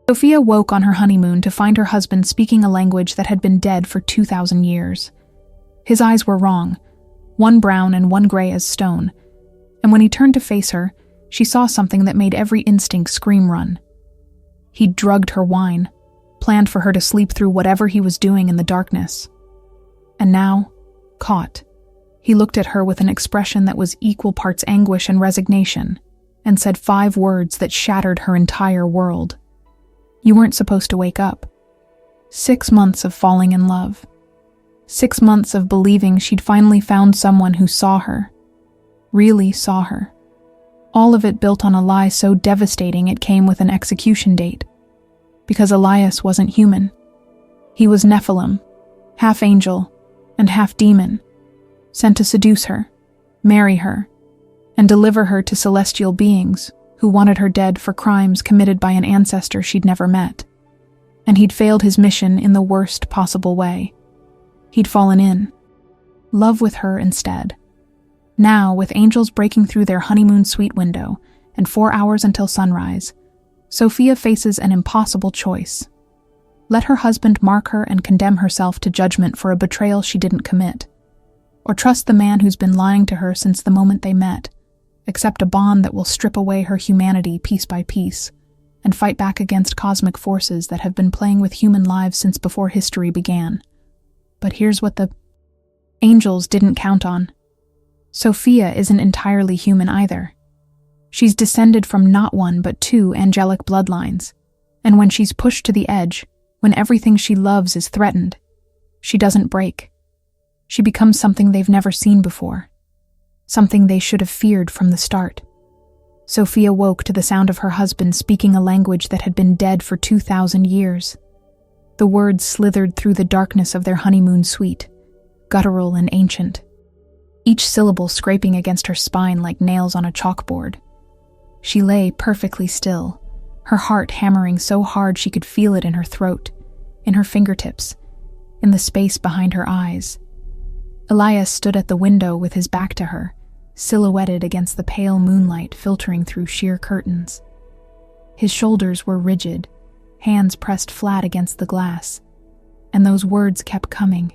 Sophia woke on her honeymoon to find her husband speaking a language that had been dead for 2,000 years. His eyes were wrong, one brown and one gray as stone, and when he turned to face her, she saw something that made every instinct scream run. He'd drugged her wine, planned for her to sleep through whatever he was doing in the darkness. And now, caught, he looked at her with an expression that was equal parts anguish and resignation, and said 5 words that shattered her entire world. You weren't supposed to wake up. 6 months of falling in love. 6 months of believing she'd finally found someone who saw her. Really saw her. All of it built on a lie so devastating it came with an execution date. Because Elias wasn't human. He was Nephilim, half angel and half demon, sent to seduce her, marry her, and deliver her to celestial beings who wanted her dead for crimes committed by an ancestor she'd never met. And he'd failed his mission in the worst possible way. He'd fallen in love with her instead. Now, with angels breaking through their honeymoon suite window and 4 hours until sunrise, Sophia faces an impossible choice. Let her husband mark her and condemn herself to judgment for a betrayal she didn't commit, or trust the man who's been lying to her since the moment they met, accept a bond that will strip away her humanity piece by piece, and fight back against cosmic forces that have been playing with human lives since before history began. But here's what the angels didn't count on. Sophia isn't entirely human either. She's descended from not one but 2 angelic bloodlines, and when she's pushed to the edge, when everything she loves is threatened, she doesn't break. She becomes something they've never seen before, something they should have feared from the start. Sophia woke to the sound of her husband speaking a language that had been dead for 2,000 years. The words slithered through the darkness of their honeymoon suite, guttural and ancient, each syllable scraping against her spine like nails on a chalkboard. She lay perfectly still, her heart hammering so hard she could feel it in her throat, in her fingertips, in the space behind her eyes. Elias stood at the window with his back to her, silhouetted against the pale moonlight filtering through sheer curtains. His shoulders were rigid, hands pressed flat against the glass, and those words kept coming,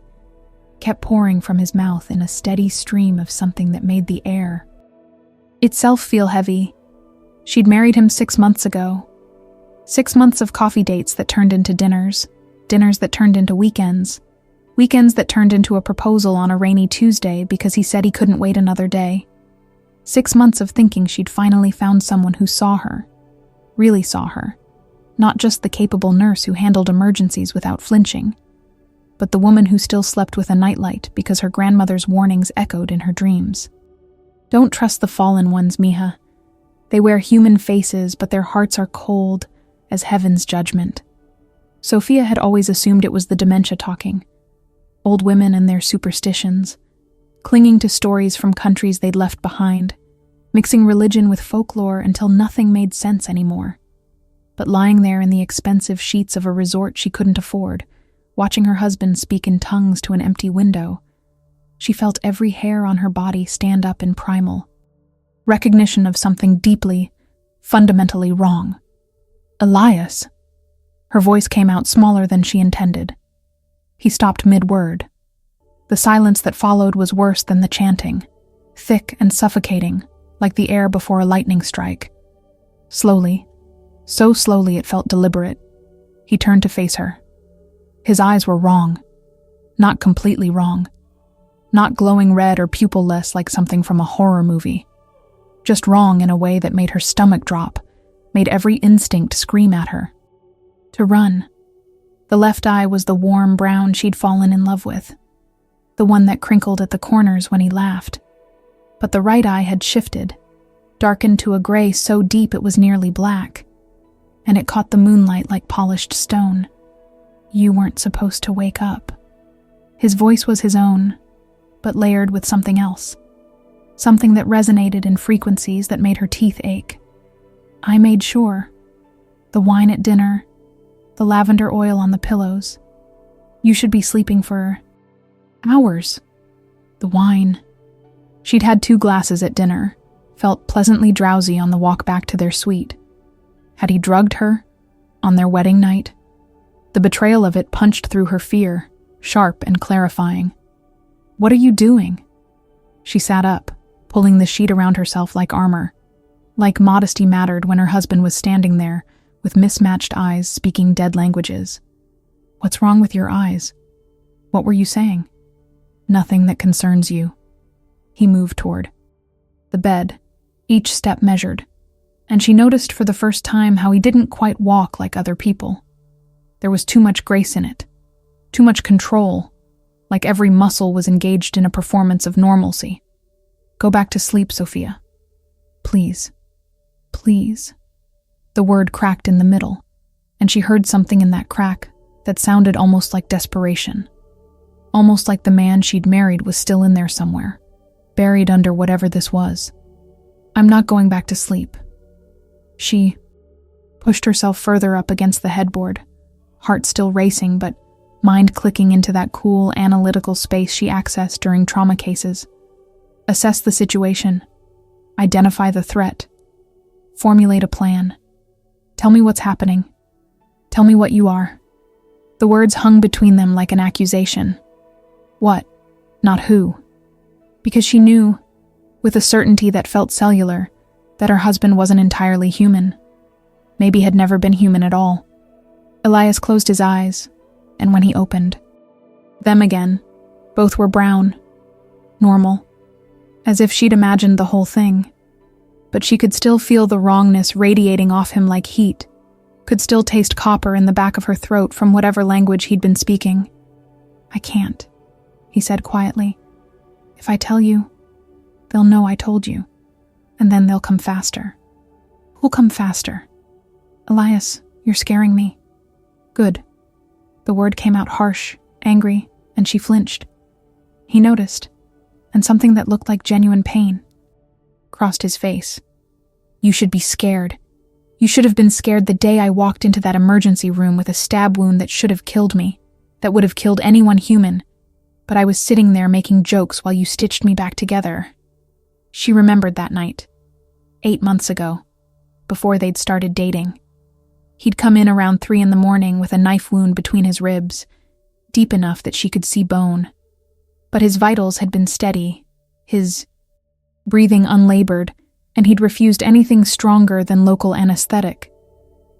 kept pouring from his mouth in a steady stream of something that made the air itself feel heavy. She'd married him 6 months ago. 6 months of coffee dates that turned into dinners, dinners that turned into weekends, weekends that turned into a proposal on a rainy Tuesday because he said he couldn't wait another day. 6 months of thinking she'd finally found someone who saw her, really saw her, not just the capable nurse who handled emergencies without flinching, but the woman who still slept with a nightlight because her grandmother's warnings echoed in her dreams. Don't trust the fallen ones, Mija. They wear human faces, but their hearts are cold as heaven's judgment. Sophia had always assumed it was the dementia talking. Old women and their superstitions, clinging to stories from countries they'd left behind, mixing religion with folklore until nothing made sense anymore. But lying there in the expensive sheets of a resort she couldn't afford, watching her husband speak in tongues to an empty window, she felt every hair on her body stand up in primal recognition of something deeply, fundamentally wrong. Elias. Her voice came out smaller than she intended. He stopped mid-word. The silence that followed was worse than the chanting, thick and suffocating, like the air before a lightning strike. Slowly, so slowly it felt deliberate, he turned to face her. His eyes were wrong. Not completely wrong. Not glowing red or pupil-less like something from a horror movie. Just wrong in a way that made her stomach drop, made every instinct scream at her. To run. The left eye was the warm brown she'd fallen in love with, the one that crinkled at the corners when he laughed. But the right eye had shifted, darkened to a gray so deep it was nearly black, and it caught the moonlight like polished stone. You weren't supposed to wake up. His voice was his own, but layered with something else. Something that resonated in frequencies that made her teeth ache. I made sure. The wine at dinner, the lavender oil on the pillows. You should be sleeping for hours. The wine. She'd had 2 glasses at dinner, felt pleasantly drowsy on the walk back to their suite. Had he drugged her? on their wedding night. The betrayal of it punched through her fear, sharp and clarifying. "What are you doing?" She sat up, pulling the sheet around herself like armor. Like modesty mattered when her husband was standing there, with mismatched eyes speaking dead languages. "What's wrong with your eyes? What were you saying?" "Nothing that concerns you." He moved toward the bed, each step measured, and she noticed for the first time how he didn't quite walk like other people. There was too much grace in it, too much control, like every muscle was engaged in a performance of normalcy. "Go back to sleep, Sophia. Please. Please." The word cracked in the middle, and she heard something in that crack that sounded almost like desperation. Almost like the man she'd married was still in there somewhere, buried under whatever this was. "I'm not going back to sleep." She pushed herself further up against the headboard, heart still racing but mind clicking into that cool, analytical space she accessed during trauma cases. Assess the situation. Identify the threat. Formulate a plan. Tell me what's happening. Tell me what you are. The words hung between them like an accusation. What, not who. Because she knew, with a certainty that felt cellular, that her husband wasn't entirely human. Maybe had never been human at all. Elias closed his eyes, and when he opened, them again, both were brown, normal, as if she'd imagined the whole thing. But she could still feel the wrongness radiating off him like heat, could still taste copper in the back of her throat from whatever language he'd been speaking. "I can't," he said quietly. "If I tell you, they'll know I told you, and then they'll come faster." "Who'll come faster?" "Elias, you're scaring me." "Good." The word came out harsh, angry, and she flinched. He noticed, and something that looked like genuine pain crossed his face. "You should be scared. You should have been scared the day I walked into that emergency room with a stab wound that should have killed me, that would have killed anyone human. But I was sitting there making jokes while you stitched me back together." She remembered that night, 8 months ago, before they'd started dating. He'd come in around 3 a.m. with a knife wound between his ribs, deep enough that she could see bone. But his vitals had been steady, his breathing unlabored, and he'd refused anything stronger than local anesthetic.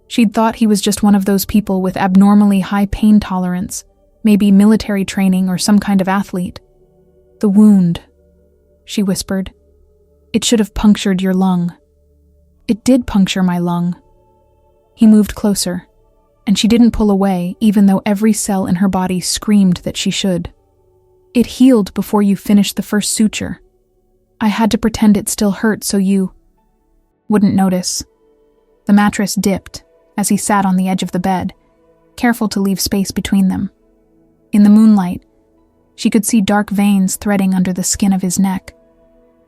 She'd thought he was just one of those people with abnormally high pain tolerance, maybe military training or some kind of athlete. "The wound," she whispered. "It should have punctured your lung." "It did puncture my lung." He moved closer, and she didn't pull away even though every cell in her body screamed that she should. "It healed before you finished the first suture. I had to pretend it still hurt so you wouldn't notice." The mattress dipped as he sat on the edge of the bed, careful to leave space between them. In the moonlight, she could see dark veins threading under the skin of his neck,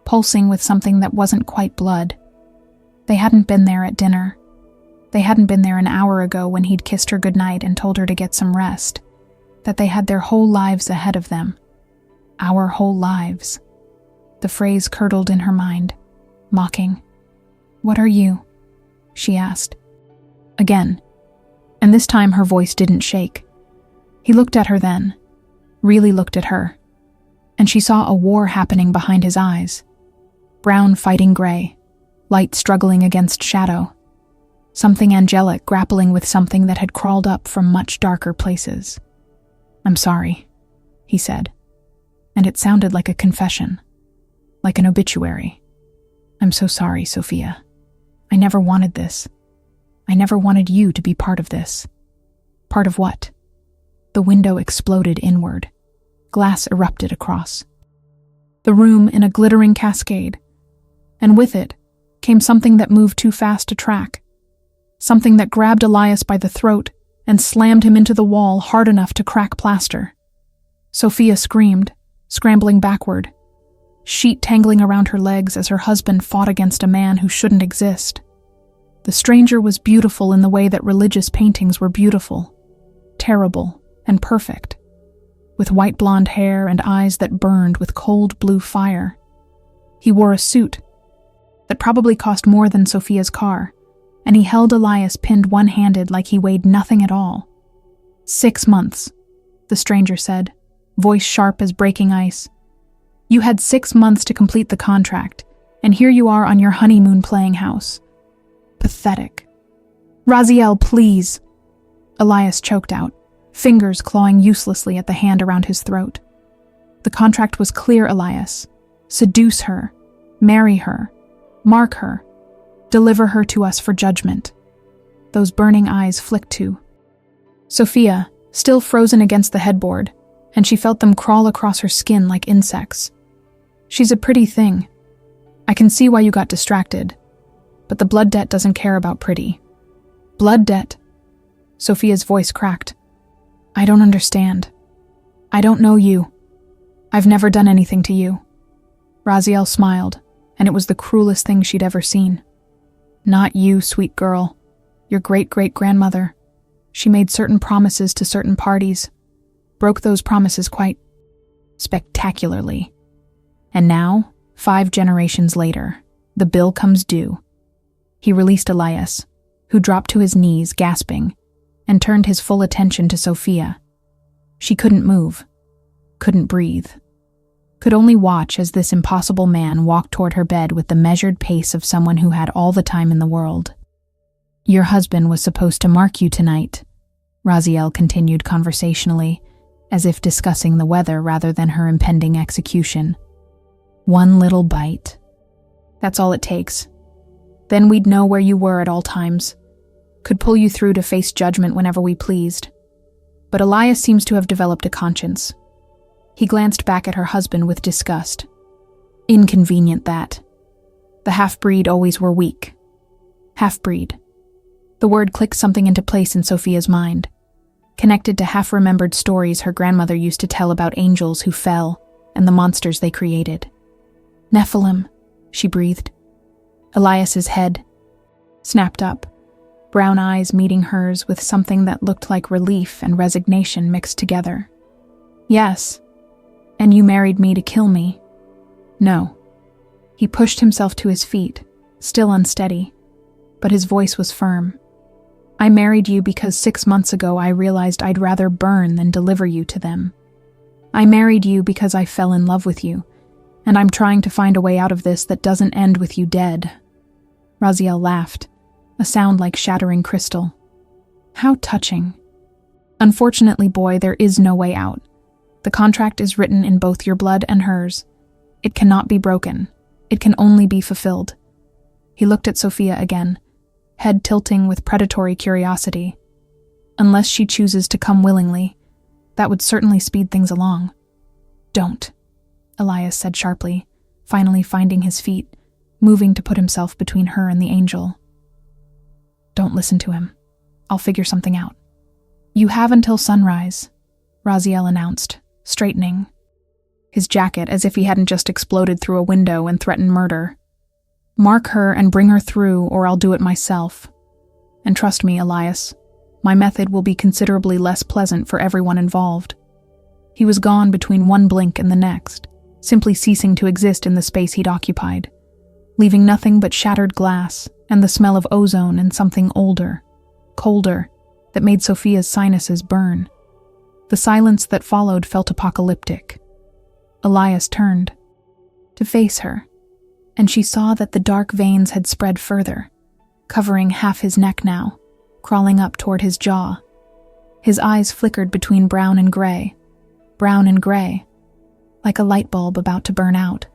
pulsing with something that wasn't quite blood. They hadn't been there at dinner. They hadn't been there an hour ago when he'd kissed her goodnight and told her to get some rest, that they had their whole lives ahead of them. Our whole lives. The phrase curdled in her mind, mocking. "What are you?" she asked. Again, and this time her voice didn't shake. He looked at her then, really looked at her, and she saw a war happening behind his eyes. Brown fighting gray, light struggling against shadow. Something angelic grappling with something that had crawled up from much darker places. "I'm sorry," he said, and it sounded like a confession, like an obituary. "I'm so sorry, Sophia. I never wanted this. I never wanted you to be part of this." "Part of what?" The window exploded inward. Glass erupted across the room in a glittering cascade, and with it came something that moved too fast to track. Something that grabbed Elias by the throat and slammed him into the wall hard enough to crack plaster. Sophia screamed, scrambling backward, sheet tangling around her legs as her husband fought against a man who shouldn't exist. The stranger was beautiful in the way that religious paintings were beautiful, terrible and perfect, with white blonde hair and eyes that burned with cold blue fire. He wore a suit that probably cost more than Sophia's car, and he held Elias pinned one-handed like he weighed nothing at all. 6 months, the stranger said, voice sharp as breaking ice. You had 6 months to complete the contract, and here you are on your honeymoon playing house. Pathetic. Raziel, please. Elias choked out, fingers clawing uselessly at the hand around his throat. The contract was clear, Elias. Seduce her, marry her, mark her, deliver her to us for judgment. Those burning eyes flicked to Sophia, still frozen against the headboard, and she felt them crawl across her skin like insects. She's a pretty thing. I can see why you got distracted, but the blood debt doesn't care about pretty. Blood debt? Sophia's voice cracked. I don't understand. I don't know you. I've never done anything to you. Raziel smiled, and it was the cruelest thing she'd ever seen. Not you, sweet girl. Your great-great-grandmother. She made certain promises to certain parties, broke those promises quite spectacularly. And now, 5 generations later, the bill comes due. He released Elias, who dropped to his knees, gasping, and turned his full attention to Sophia. She couldn't move, couldn't breathe, could only watch as this impossible man walked toward her bed with the measured pace of someone who had all the time in the world. Your husband was supposed to mark you tonight, Raziel continued conversationally, as if discussing the weather rather than her impending execution. 1 little bite. That's all it takes. Then we'd know where you were at all times. Could pull you through to face judgment whenever we pleased. But Elias seems to have developed a conscience. He glanced back at her husband with disgust. Inconvenient, that. The half-breed always were weak. Half-breed. The word clicked something into place in Sophia's mind, connected to half-remembered stories her grandmother used to tell about angels who fell and the monsters they created. Nephilim, she breathed. Elias's head snapped up, brown eyes meeting hers with something that looked like relief and resignation mixed together. Yes, and you married me to kill me. No. He pushed himself to his feet, still unsteady, but his voice was firm. I married you because 6 months ago I realized I'd rather burn than deliver you to them. I married you because I fell in love with you, and I'm trying to find a way out of this that doesn't end with you dead. Raziel laughed, a sound like shattering crystal. How touching. Unfortunately, boy, there is no way out. The contract is written in both your blood and hers. It cannot be broken. It can only be fulfilled. He looked at Sophia again, head tilting with predatory curiosity. Unless she chooses to come willingly, that would certainly speed things along. Don't, Elias said sharply, finally finding his feet, moving to put himself between her and the angel. Don't listen to him. I'll figure something out. You have until sunrise, Raziel announced, straightening. His jacket as if he hadn't just exploded through a window and threatened murder. Mark her and bring her through, or I'll do it myself. And trust me, Elias, my method will be considerably less pleasant for everyone involved. He was gone between one blink and the next, simply ceasing to exist in the space he'd occupied, leaving nothing but shattered glass and the smell of ozone and something older, colder, that made Sophia's sinuses burn. The silence that followed felt apocalyptic. Elias turned to face her, and she saw that the dark veins had spread further, covering half his neck now, crawling up toward his jaw. His eyes flickered between brown and gray, like a light bulb about to burn out.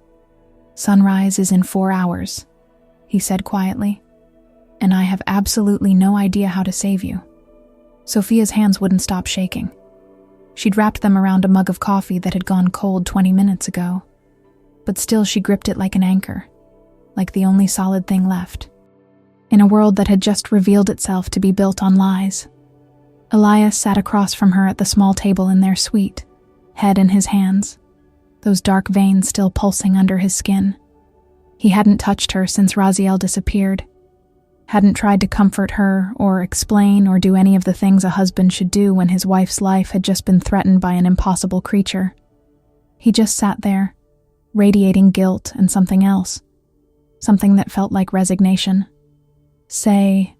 Sunrise is in 4 hours, he said quietly, and I have absolutely no idea how to save you. Sophia's hands wouldn't stop shaking. She'd wrapped them around a mug of coffee that had gone cold 20 minutes ago, but still she gripped it like an anchor, like the only solid thing left, in a world that had just revealed itself to be built on lies. Elias sat across from her at the small table in their suite, head in his hands, those dark veins still pulsing under his skin. He hadn't touched her since Raziel disappeared, hadn't tried to comfort her or explain or do any of the things a husband should do when his wife's life had just been threatened by an impossible creature. He just sat there, radiating guilt and something else, something that felt like resignation. Say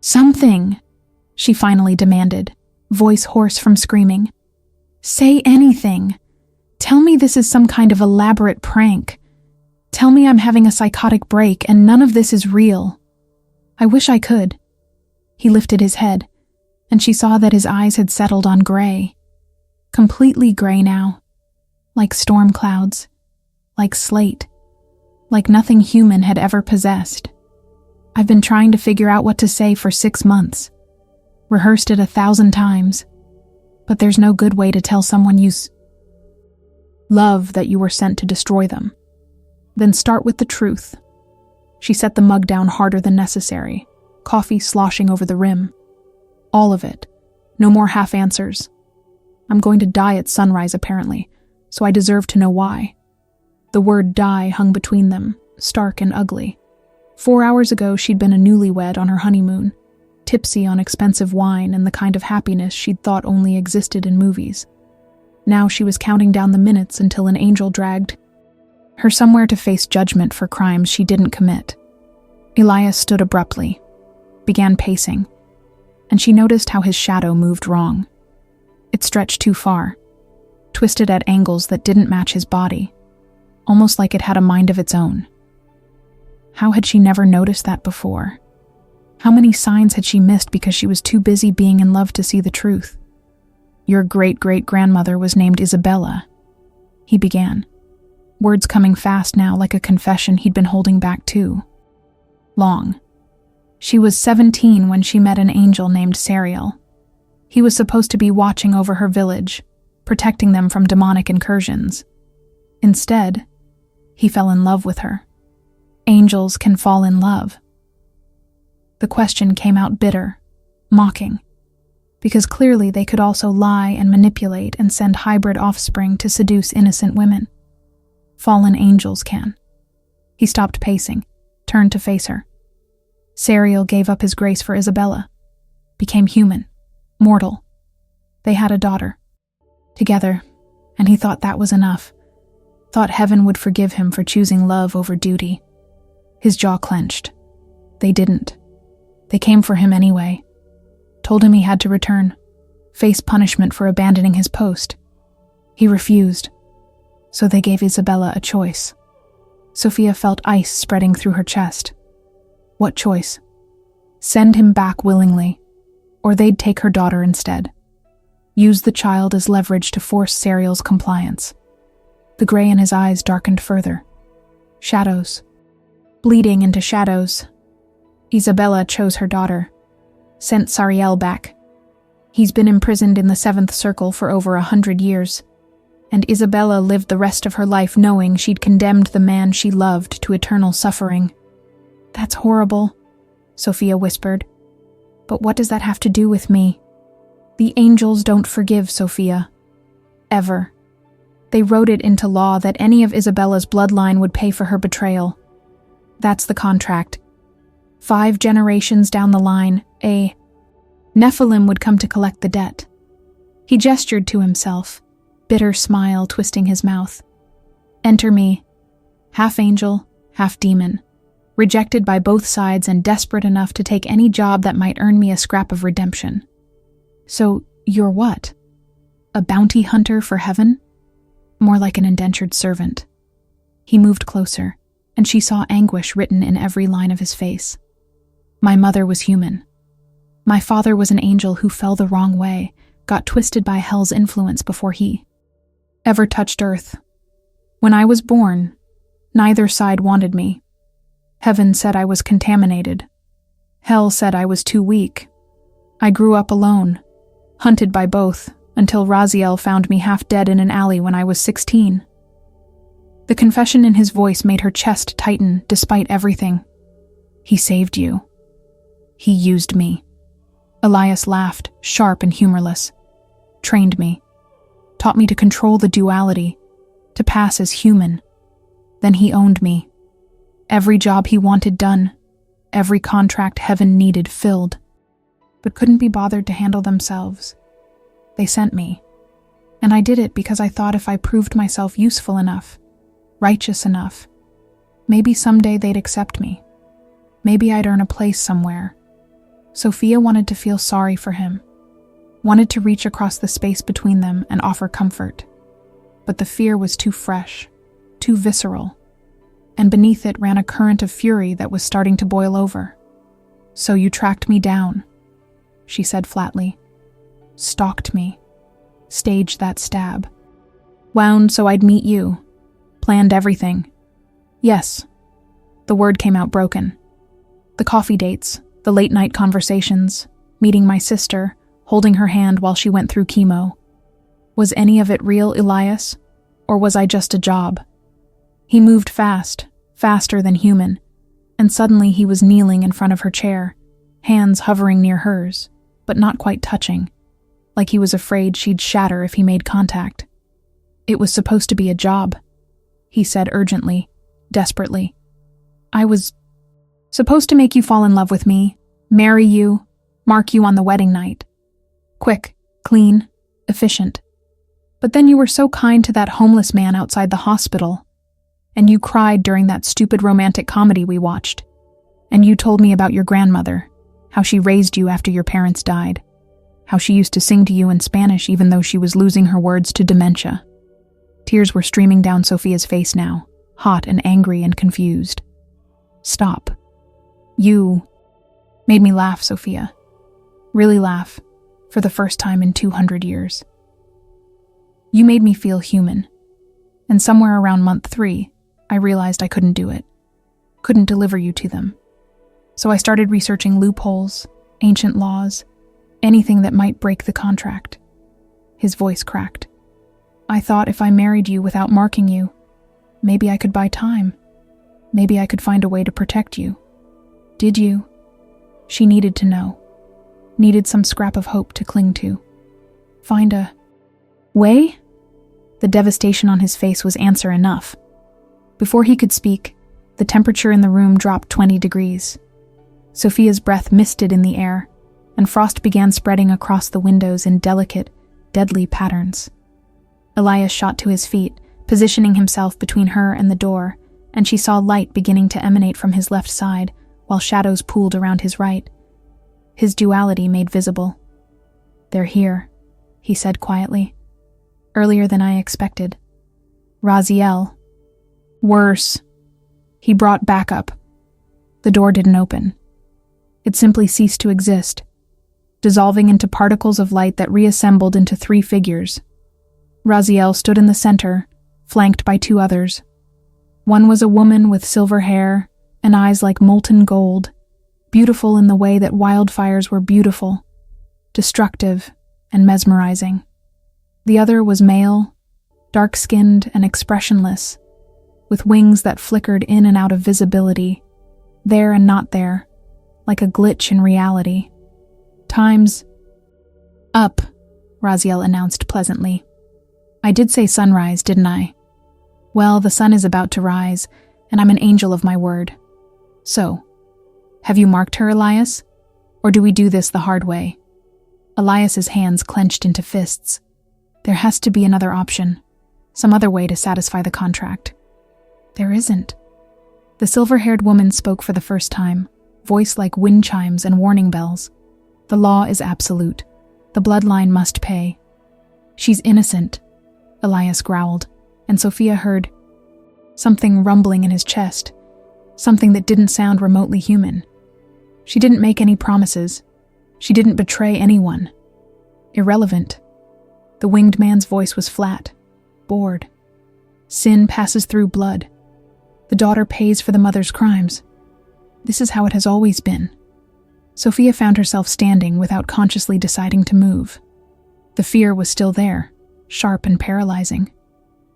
something, she finally demanded, voice hoarse from screaming. Say anything. Tell me this is some kind of elaborate prank. Tell me I'm having a psychotic break and none of this is real. I wish I could. He lifted his head, and she saw that his eyes had settled on gray. Completely gray now. Like storm clouds. Like slate. Like nothing human had ever possessed. I've been trying to figure out what to say for 6 months. Rehearsed it 1,000 times. But there's no good way to tell someone you love that you were sent to destroy them. Then start with the truth. She set the mug down harder than necessary, coffee sloshing over the rim. All of it. No more half answers. I'm going to die at sunrise, apparently, so I deserve to know why. The word die hung between them, stark and ugly. 4 hours ago, she'd been a newlywed on her honeymoon, tipsy on expensive wine and the kind of happiness she'd thought only existed in movies. Now she was counting down the minutes until an angel dragged her somewhere to face judgment for crimes she didn't commit. Elias stood abruptly, began pacing, and she noticed how his shadow moved wrong. It stretched too far, twisted at angles that didn't match his body, almost like it had a mind of its own. How had she never noticed that before? How many signs had she missed because she was too busy being in love to see the truth? Your great-great-grandmother was named Isabella, he began, words coming fast now like a confession he'd been holding back too long. She was 17 when she met an angel named Sariel. He was supposed to be watching over her village, protecting them from demonic incursions. Instead, he fell in love with her. Angels can fall in love. The question came out bitter, mocking, because clearly they could also lie and manipulate and send hybrid offspring to seduce innocent women. Fallen angels can. He stopped pacing, turned to face her. Sariel gave up his grace for Isabella, became human, mortal. They had a daughter, together, and he thought that was enough. Thought heaven would forgive him for choosing love over duty. His jaw clenched. They didn't. They came for him anyway. Told him he had to return, face punishment for abandoning his post. He refused. So they gave Isabella a choice. Sophia felt ice spreading through her chest. What choice? Send him back willingly, or they'd take her daughter instead. Use the child as leverage to force Sariel's compliance. The gray in his eyes darkened further. Shadows. Bleeding into shadows. Isabella chose her daughter. Sent Sariel back. He's been imprisoned in the 7th Circle for over 100 years. And Isabella lived the rest of her life knowing she'd condemned the man she loved to eternal suffering. That's horrible, Sophia whispered. But what does that have to do with me? The angels don't forgive Sophia. Ever. They wrote it into law that any of Isabella's bloodline would pay for her betrayal. That's the contract. 5 generations down the line, a Nephilim would come to collect the debt. He gestured to himself, bitter smile twisting his mouth. Enter me, half angel, half demon, rejected by both sides and desperate enough to take any job that might earn me a scrap of redemption. So, you're what? A bounty hunter for heaven? More like an indentured servant. He moved closer, and she saw anguish written in every line of his face. My mother was human. My father was an angel who fell the wrong way, got twisted by hell's influence before he ever touched earth. When I was born, neither side wanted me. Heaven said I was contaminated. Hell said I was too weak. I grew up alone, hunted by both, until Raziel found me half dead in an alley when I was 16. The confession in his voice made her chest tighten despite everything. He saved you. He used me. Elias laughed, sharp and humorless. Trained me. Taught me to control the duality, to pass as human. Then he owned me. Every job he wanted done, every contract heaven needed filled, but couldn't be bothered to handle themselves. They sent me. And I did it because I thought if I proved myself useful enough, righteous enough, maybe someday they'd accept me. Maybe I'd earn a place somewhere. Sophia wanted to feel sorry for him, wanted to reach across the space between them and offer comfort. But the fear was too fresh, too visceral, and beneath it ran a current of fury that was starting to boil over. "So you tracked me down," she said flatly. "Stalked me. Staged that stab. Wound so I'd meet you. Planned everything." "Yes." The word came out broken. The coffee dates, the late-night conversations, meeting my sister, holding her hand while she went through chemo. Was any of it real, Elias? Or was I just a job? He moved fast, faster than human, and suddenly he was kneeling in front of her chair, hands hovering near hers, but not quite touching, like he was afraid she'd shatter if he made contact. "It was supposed to be a job," he said urgently, desperately. "I was supposed to make you fall in love with me, marry you, mark you on the wedding night. Quick, clean, efficient. But then you were so kind to that homeless man outside the hospital, and you cried during that stupid romantic comedy we watched, and you told me about your grandmother, how she raised you after your parents died, how she used to sing to you in Spanish even though she was losing her words to dementia." Tears were streaming down Sophia's face now, hot and angry and confused. "Stop. You made me laugh, Sophia. Really laugh, for the first time in 200 years. You made me feel human. And somewhere around month 3, I realized I couldn't do it. Couldn't deliver you to them. So I started researching loopholes, ancient laws, anything that might break the contract." His voice cracked. "I thought if I married you without marking you, maybe I could buy time. Maybe I could find a way to protect you. Did you?" She needed to know. Needed some scrap of hope to cling to. "Find a way?" The devastation on his face was answer enough. Before he could speak, the temperature in the room dropped 20 degrees. Sophia's breath misted in the air, and frost began spreading across the windows in delicate, deadly patterns. Elias shot to his feet, positioning himself between her and the door, and she saw light beginning to emanate from his left side, while shadows pooled around his right. His duality made visible. "They're here," he said quietly. "Earlier than I expected. Raziel. Worse." He brought backup. The door didn't open. It simply ceased to exist, dissolving into particles of light that reassembled into 3 figures. Raziel stood in the center, flanked by 2 others. One was a woman with silver hair and eyes like molten gold, beautiful in the way that wildfires were beautiful, destructive and mesmerizing. The other was male, dark-skinned and expressionless, with wings that flickered in and out of visibility, there and not there, like a glitch in reality. "Time's up," Raziel announced pleasantly. "I did say sunrise, didn't I? Well, the sun is about to rise, and I'm an angel of my word. So, have you marked her, Elias? Or do we do this the hard way?" Elias's hands clenched into fists. There has to be another option, some other way to satisfy the contract. "There isn't." The silver-haired woman spoke for the first time, voice like wind chimes and warning bells. "The law is absolute. The bloodline must pay." "She's innocent," Elias growled, and Sophia heard something rumbling in his chest, something that didn't sound remotely human. She didn't make any promises. She didn't betray anyone. Irrelevant. The winged man's voice was flat, bored. "Sin passes through blood. The daughter pays for the mother's crimes. This is how it has always been." Sophia found herself standing without consciously deciding to move. The fear was still there, sharp and paralyzing.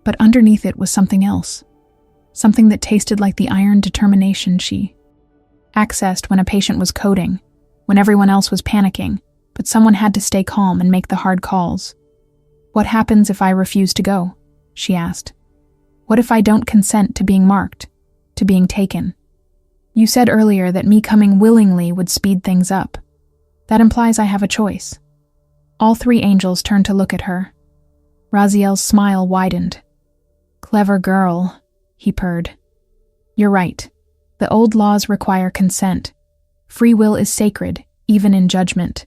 But underneath it was something else. Something that tasted like the iron determination she accessed when a patient was coding, when everyone else was panicking, but someone had to stay calm and make the hard calls. "What happens if I refuse to go?" she asked. "What if I don't consent to being marked, to being taken? You said earlier that me coming willingly would speed things up. That implies I have a choice." All 3 angels turned to look at her. Raziel's smile widened. "Clever girl," he purred. "You're right. The old laws require consent. Free will is sacred, even in judgment.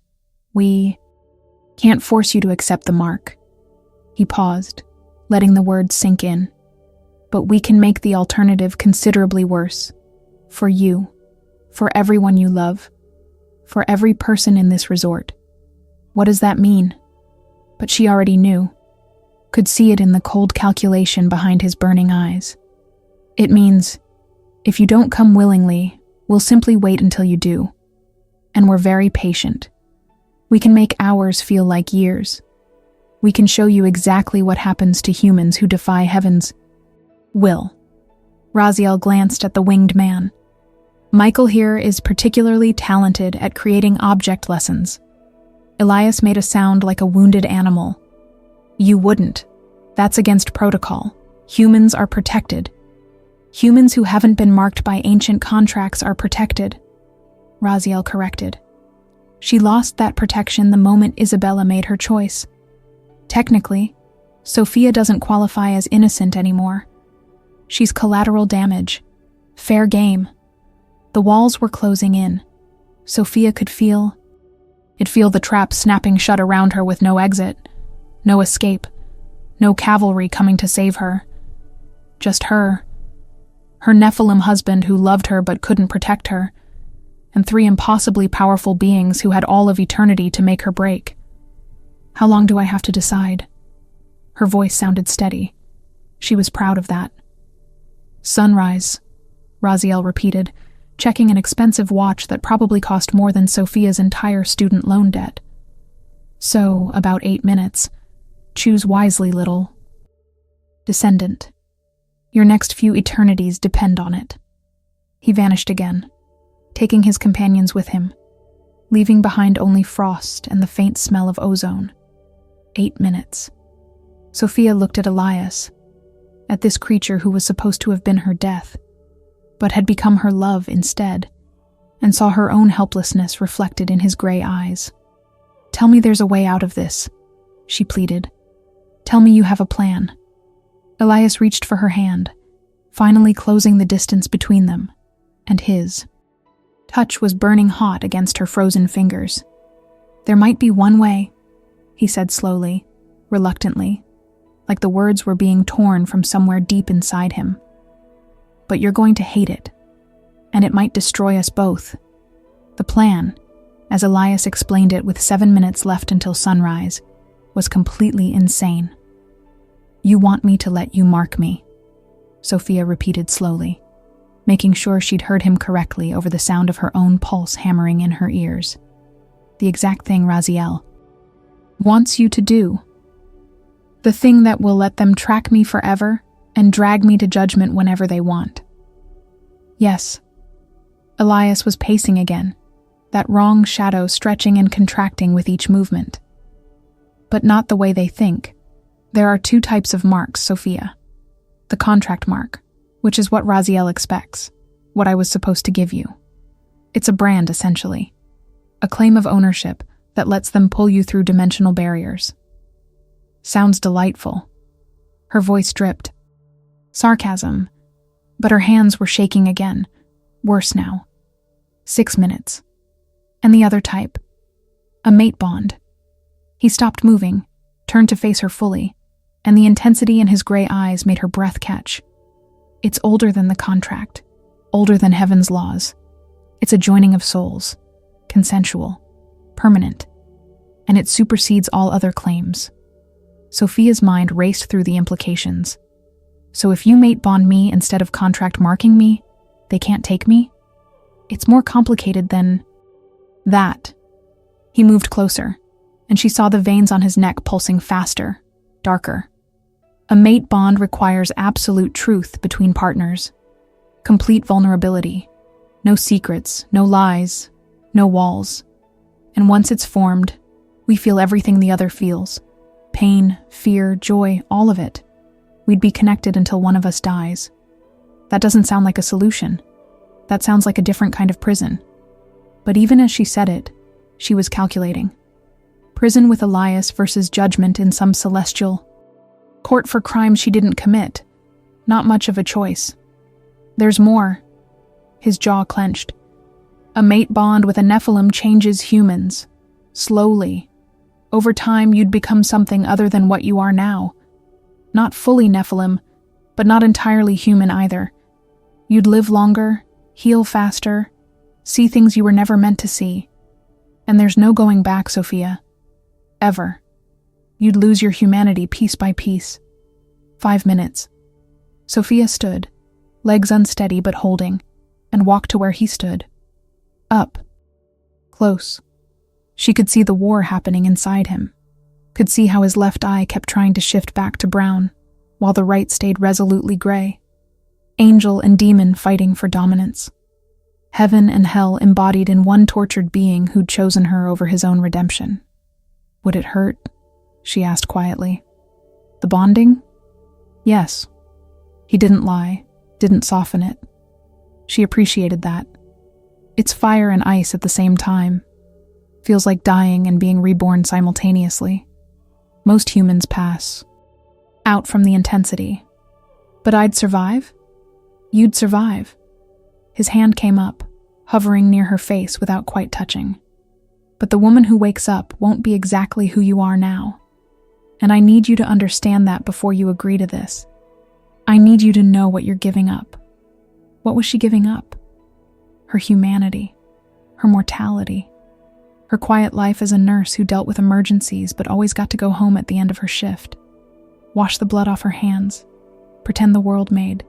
We can't force you to accept the mark." He paused, letting the words sink in. "But we can make the alternative considerably worse. For you, for everyone you love, for every person in this resort." What does that mean? But she already knew, could see it in the cold calculation behind his burning eyes. It means, if you don't come willingly, we'll simply wait until you do. And we're very patient. We can make hours feel like years. We can show you exactly what happens to humans who defy heaven's will. Raziel glanced at the winged man. Michael here is particularly talented at creating object lessons. Elias made a sound like a wounded animal. "You wouldn't. That's against protocol. Humans are protected. Humans who haven't been marked by ancient contracts are protected," Raziel corrected. She lost that protection the moment Isabella made her choice. Technically, Sophia doesn't qualify as innocent anymore. She's collateral damage. Fair game. The walls were closing in. Sophia could feel the trap snapping shut around her with no exit, no escape, no cavalry coming to save her. Just her Nephilim husband who loved her but couldn't protect her, and 3 impossibly powerful beings who had all of eternity to make her break. "How long do I have to decide?" Her voice sounded steady. She was proud of that. "Sunrise," Raziel repeated, checking an expensive watch that probably cost more than Sophia's entire student loan debt. "So, about 8 minutes. Choose wisely, little descendant. Your next few eternities depend on it." He vanished again, taking his companions with him, leaving behind only frost and the faint smell of ozone. 8 minutes. Sophia looked at Elias, at this creature who was supposed to have been her death, but had become her love instead, and saw her own helplessness reflected in his gray eyes. "Tell me there's a way out of this," she pleaded. "Tell me you have a plan." Elias reached for her hand, finally closing the distance between them, and his touch was burning hot against her frozen fingers. "There might be one way," he said slowly, reluctantly, like the words were being torn from somewhere deep inside him. "But you're going to hate it, and it might destroy us both." The plan, as Elias explained it with 7 minutes left until sunrise, was completely insane. "You want me to let you mark me," Sophia repeated slowly, making sure she'd heard him correctly over the sound of her own pulse hammering in her ears. The exact thing Raziel wants you to do. The thing that will let them track me forever and drag me to judgment whenever they want. Yes. Elias was pacing again, that wrong shadow stretching and contracting with each movement. But not the way they think. There are 2 types of marks, Sophia. The contract mark, which is what Raziel expects, what I was supposed to give you. It's a brand, essentially. A claim of ownership that lets them pull you through dimensional barriers. Sounds delightful. Her voice dripped. Sarcasm, but her hands were shaking again, worse now. 6 minutes. And the other type. A mate bond. He stopped moving, turned to face her fully, and the intensity in his gray eyes made her breath catch. It's older than the contract, older than heaven's laws. It's a joining of souls, consensual, permanent, and it supersedes all other claims. Sophia's mind raced through the implications. So if you mate bond me instead of contract marking me, they can't take me? It's more complicated than that. He moved closer, and she saw the veins on his neck pulsing faster, darker. A mate bond requires absolute truth between partners. Complete vulnerability. No secrets, no lies, no walls. And once it's formed, we feel everything the other feels. Pain, fear, joy, all of it. We'd be connected until one of us dies. That doesn't sound like a solution. That sounds like a different kind of prison. But even as she said it, she was calculating. Prison with Elias versus judgment in some celestial court for crimes she didn't commit. Not much of a choice. There's more. His jaw clenched. A mate bond with a Nephilim changes humans. Slowly. Over time, you'd become something other than what you are now. Not fully Nephilim, but not entirely human either. You'd live longer, heal faster, see things you were never meant to see. And there's no going back, Sophia. Ever. You'd lose your humanity piece by piece. 5 minutes. Sophia stood, legs unsteady but holding, and walked to where he stood. Up. Close. She could see the war happening inside him. Could see how his left eye kept trying to shift back to brown, while the right stayed resolutely gray. Angel and demon fighting for dominance. Heaven and hell embodied in one tortured being who'd chosen her over his own redemption. Would it hurt? She asked quietly. The bonding? Yes. He didn't lie, didn't soften it. She appreciated that. It's fire and ice at the same time. Feels like dying and being reborn simultaneously. Most humans pass. Out from the intensity. But I'd survive? You'd survive. His hand came up, hovering near her face without quite touching. But the woman who wakes up won't be exactly who you are now. And I need you to understand that before you agree to this. I need you to know what you're giving up. What was she giving up? Her humanity, her mortality, her quiet life as a nurse who dealt with emergencies but always got to go home at the end of her shift. Wash the blood off her hands, pretend the world made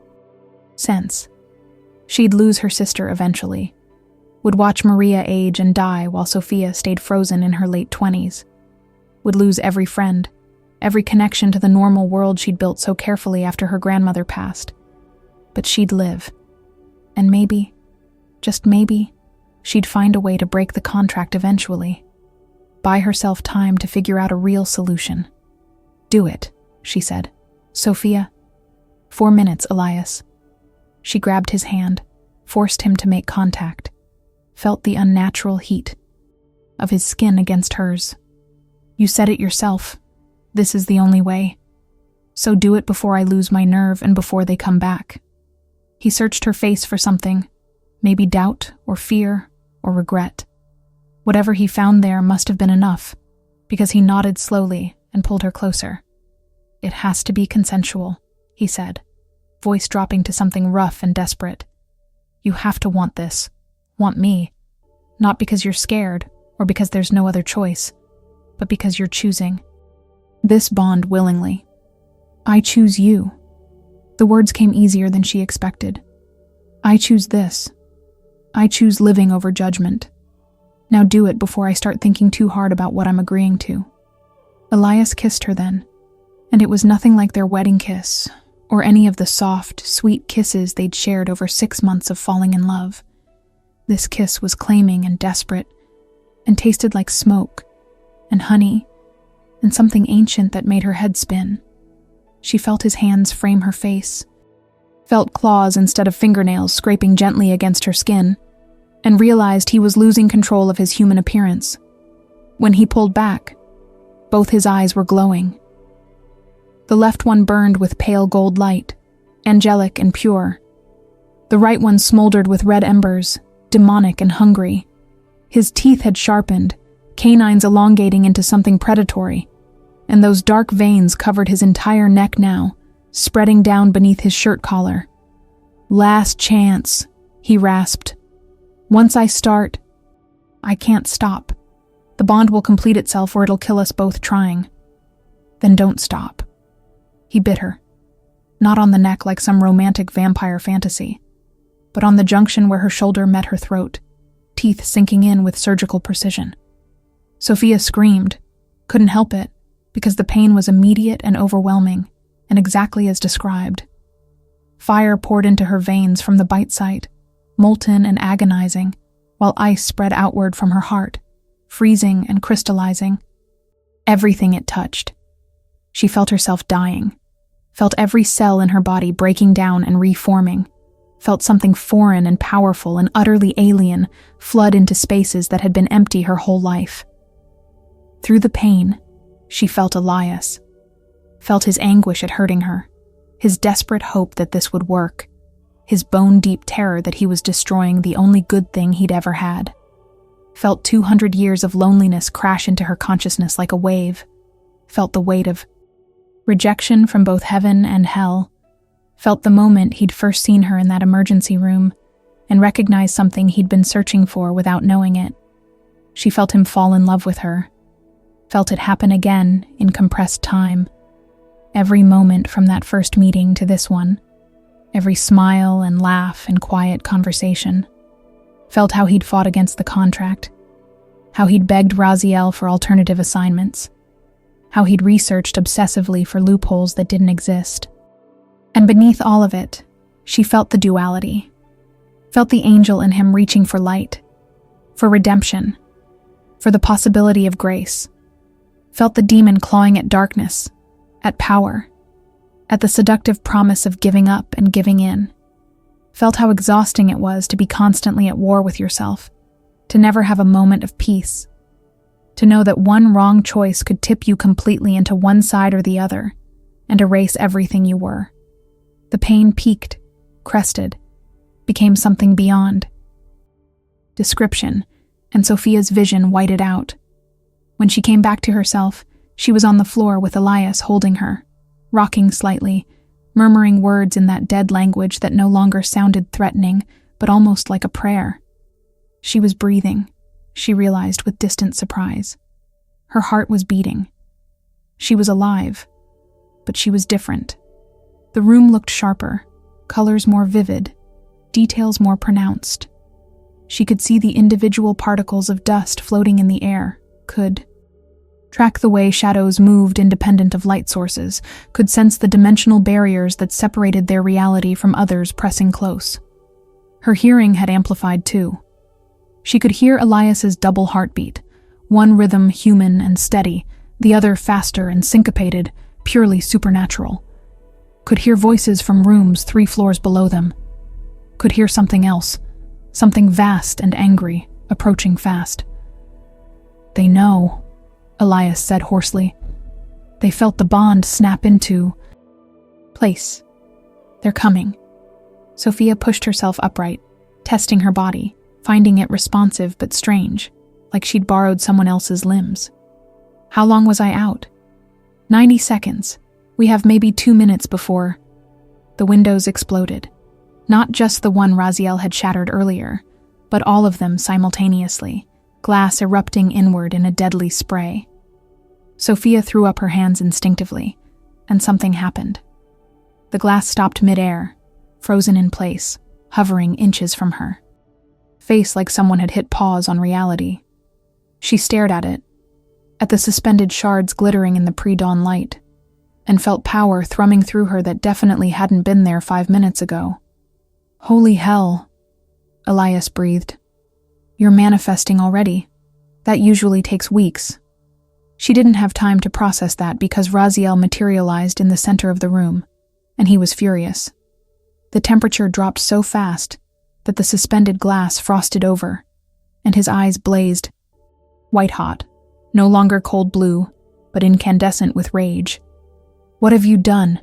sense. She'd lose her sister eventually, would watch Maria age and die while Sophia stayed frozen in her late 20s, would lose every friend, every connection to the normal world she'd built so carefully after her grandmother passed. But she'd live. And maybe, just maybe, she'd find a way to break the contract eventually. Buy herself time to figure out a real solution. Do it, she said. Sophia. 4 minutes, Elias. She grabbed his hand, forced him to make contact, felt the unnatural heat of his skin against hers. You said it yourself. This is the only way. So do it before I lose my nerve and before they come back. He searched her face for something, maybe doubt or fear or regret. Whatever he found there must have been enough, because he nodded slowly and pulled her closer. It has to be consensual, he said, voice dropping to something rough and desperate. You have to want this, want me, not because you're scared or because there's no other choice, but because you're choosing. This bond willingly. I choose you. The words came easier than she expected. I choose this. I choose living over judgment. Now do it before I start thinking too hard about what I'm agreeing to. Elias kissed her then, and it was nothing like their wedding kiss, or any of the soft, sweet kisses they'd shared over 6 months of falling in love. This kiss was claiming and desperate, and tasted like smoke, and honey, and something ancient that made her head spin. She felt his hands frame her face, felt claws instead of fingernails scraping gently against her skin, and realized he was losing control of his human appearance. When he pulled back, both his eyes were glowing. The left one burned with pale gold light, angelic and pure. The right one smoldered with red embers, demonic and hungry. His teeth had sharpened, canines elongating into something predatory, and those dark veins covered his entire neck now, spreading down beneath his shirt collar. Last chance, he rasped. Once I start, I can't stop. The bond will complete itself or it'll kill us both trying. Then don't stop. He bit her, not on the neck like some romantic vampire fantasy, but on the junction where her shoulder met her throat, teeth sinking in with surgical precision. Sophia screamed, couldn't help it, because the pain was immediate and overwhelming, and exactly as described. Fire poured into her veins from the bite site, molten and agonizing, while ice spread outward from her heart, freezing and crystallizing. Everything it touched. She felt herself dying, felt every cell in her body breaking down and reforming, felt something foreign and powerful and utterly alien flood into spaces that had been empty her whole life. Through the pain, she felt Elias, felt his anguish at hurting her, his desperate hope that this would work, his bone-deep terror that he was destroying the only good thing he'd ever had. Felt 200 years of loneliness crash into her consciousness like a wave. Felt the weight of rejection from both heaven and hell. Felt the moment he'd first seen her in that emergency room and recognized something he'd been searching for without knowing it. She felt him fall in love with her. Felt it happen again in compressed time. Every moment from that first meeting to this one. Every smile and laugh and quiet conversation. Felt how he'd fought against the contract. How he'd begged Raziel for alternative assignments. How he'd researched obsessively for loopholes that didn't exist. And beneath all of it, she felt the duality. Felt the angel in him reaching for light, for redemption, for the possibility of grace. Felt the demon clawing at darkness, at power, at the seductive promise of giving up and giving in. Felt how exhausting it was to be constantly at war with yourself, to never have a moment of peace, to know that one wrong choice could tip you completely into one side or the other and erase everything you were. The pain peaked, crested, became something beyond description, and Sophia's vision whited out. When she came back to herself, she was on the floor with Elias holding her, rocking slightly, murmuring words in that dead language that no longer sounded threatening, but almost like a prayer. She was breathing, she realized with distant surprise. Her heart was beating. She was alive, but she was different. The room looked sharper, colors more vivid, details more pronounced. She could see the individual particles of dust floating in the air, could track the way shadows moved independent of light sources, could sense the dimensional barriers that separated their reality from others pressing close. Her hearing had amplified too. She could hear Elias's double heartbeat, one rhythm human and steady, the other faster and syncopated, purely supernatural. Could hear voices from rooms 3 floors below them. Could hear something else, something vast and angry, approaching fast. "They know," Elias said hoarsely. They felt the bond snap into place. "They're coming." Sophia pushed herself upright, testing her body, finding it responsive but strange, like she'd borrowed someone else's limbs. "How long was I out?" 90 seconds. We have maybe 2 minutes before." The windows exploded. Not just the one Raziel had shattered earlier, but all of them simultaneously, glass erupting inward in a deadly spray. Sophia threw up her hands instinctively, and something happened. The glass stopped mid-air, frozen in place, hovering inches from her. Face like someone had hit pause on reality. She stared at it, at the suspended shards glittering in the pre-dawn light, and felt power thrumming through her that definitely hadn't been there 5 minutes ago. "Holy hell," Elias breathed. "You're manifesting already. That usually takes weeks." She didn't have time to process that because Raziel materialized in the center of the room, and he was furious. The temperature dropped so fast that the suspended glass frosted over, and his eyes blazed, white-hot, no longer cold blue, but incandescent with rage. "What have you done?"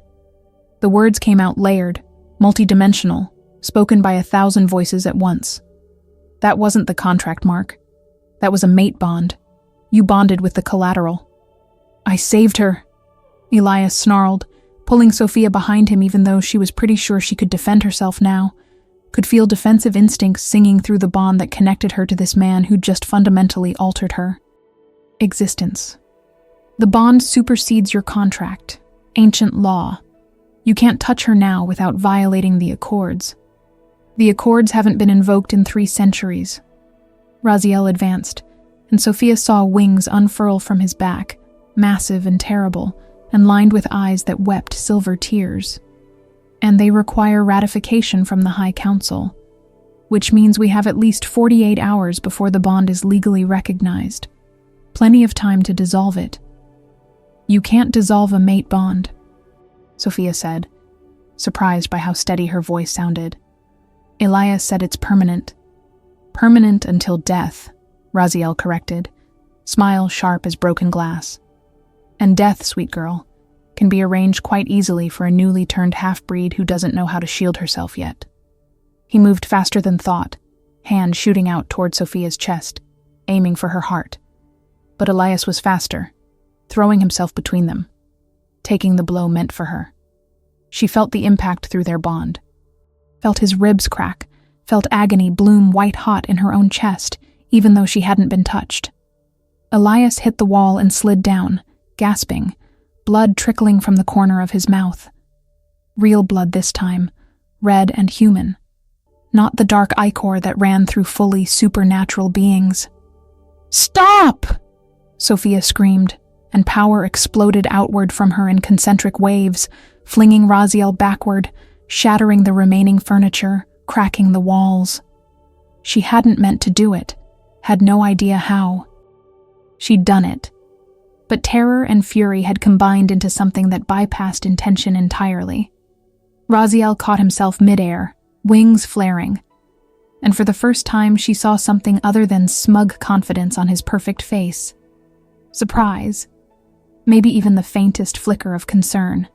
The words came out layered, multidimensional, spoken by 1,000 voices at once. "That wasn't the contract, Mark. That was a mate bond. You bonded with the collateral." "I saved her," Elias snarled, pulling Sophia behind him even though she was pretty sure she could defend herself now, could feel defensive instincts singing through the bond that connected her to this man who'd just fundamentally altered her existence. "The bond supersedes your contract. Ancient law. You can't touch her now without violating the Accords. The Accords haven't been invoked in 3 centuries. Raziel advanced, and Sophia saw wings unfurl from his back, massive and terrible, and lined with eyes that wept silver tears. "And they require ratification from the High Council, which means we have at least 48 hours before the bond is legally recognized. Plenty of time to dissolve it." "You can't dissolve a mate bond," Sophia said, surprised by how steady her voice sounded. "Elias said it's permanent." "Permanent until death," Raziel corrected, smile sharp as broken glass. "And death, sweet girl, can be arranged quite easily for a newly turned half-breed who doesn't know how to shield herself yet." He moved faster than thought, hand shooting out toward Sophia's chest, aiming for her heart. But Elias was faster, throwing himself between them, taking the blow meant for her. She felt the impact through their bond, felt his ribs crack, felt agony bloom white-hot in her own chest, even though she hadn't been touched. Elias hit the wall and slid down, gasping, blood trickling from the corner of his mouth. Real blood this time, red and human. Not the dark ichor that ran through fully supernatural beings. "Stop!" Sophia screamed, and power exploded outward from her in concentric waves, flinging Raziel backward, shattering the remaining furniture, cracking the walls. She hadn't meant to do it, had no idea how. She'd done it. But terror and fury had combined into something that bypassed intention entirely. Raziel caught himself midair, wings flaring, and for the first time she saw something other than smug confidence on his perfect face. Surprise. Maybe even the faintest flicker of concern.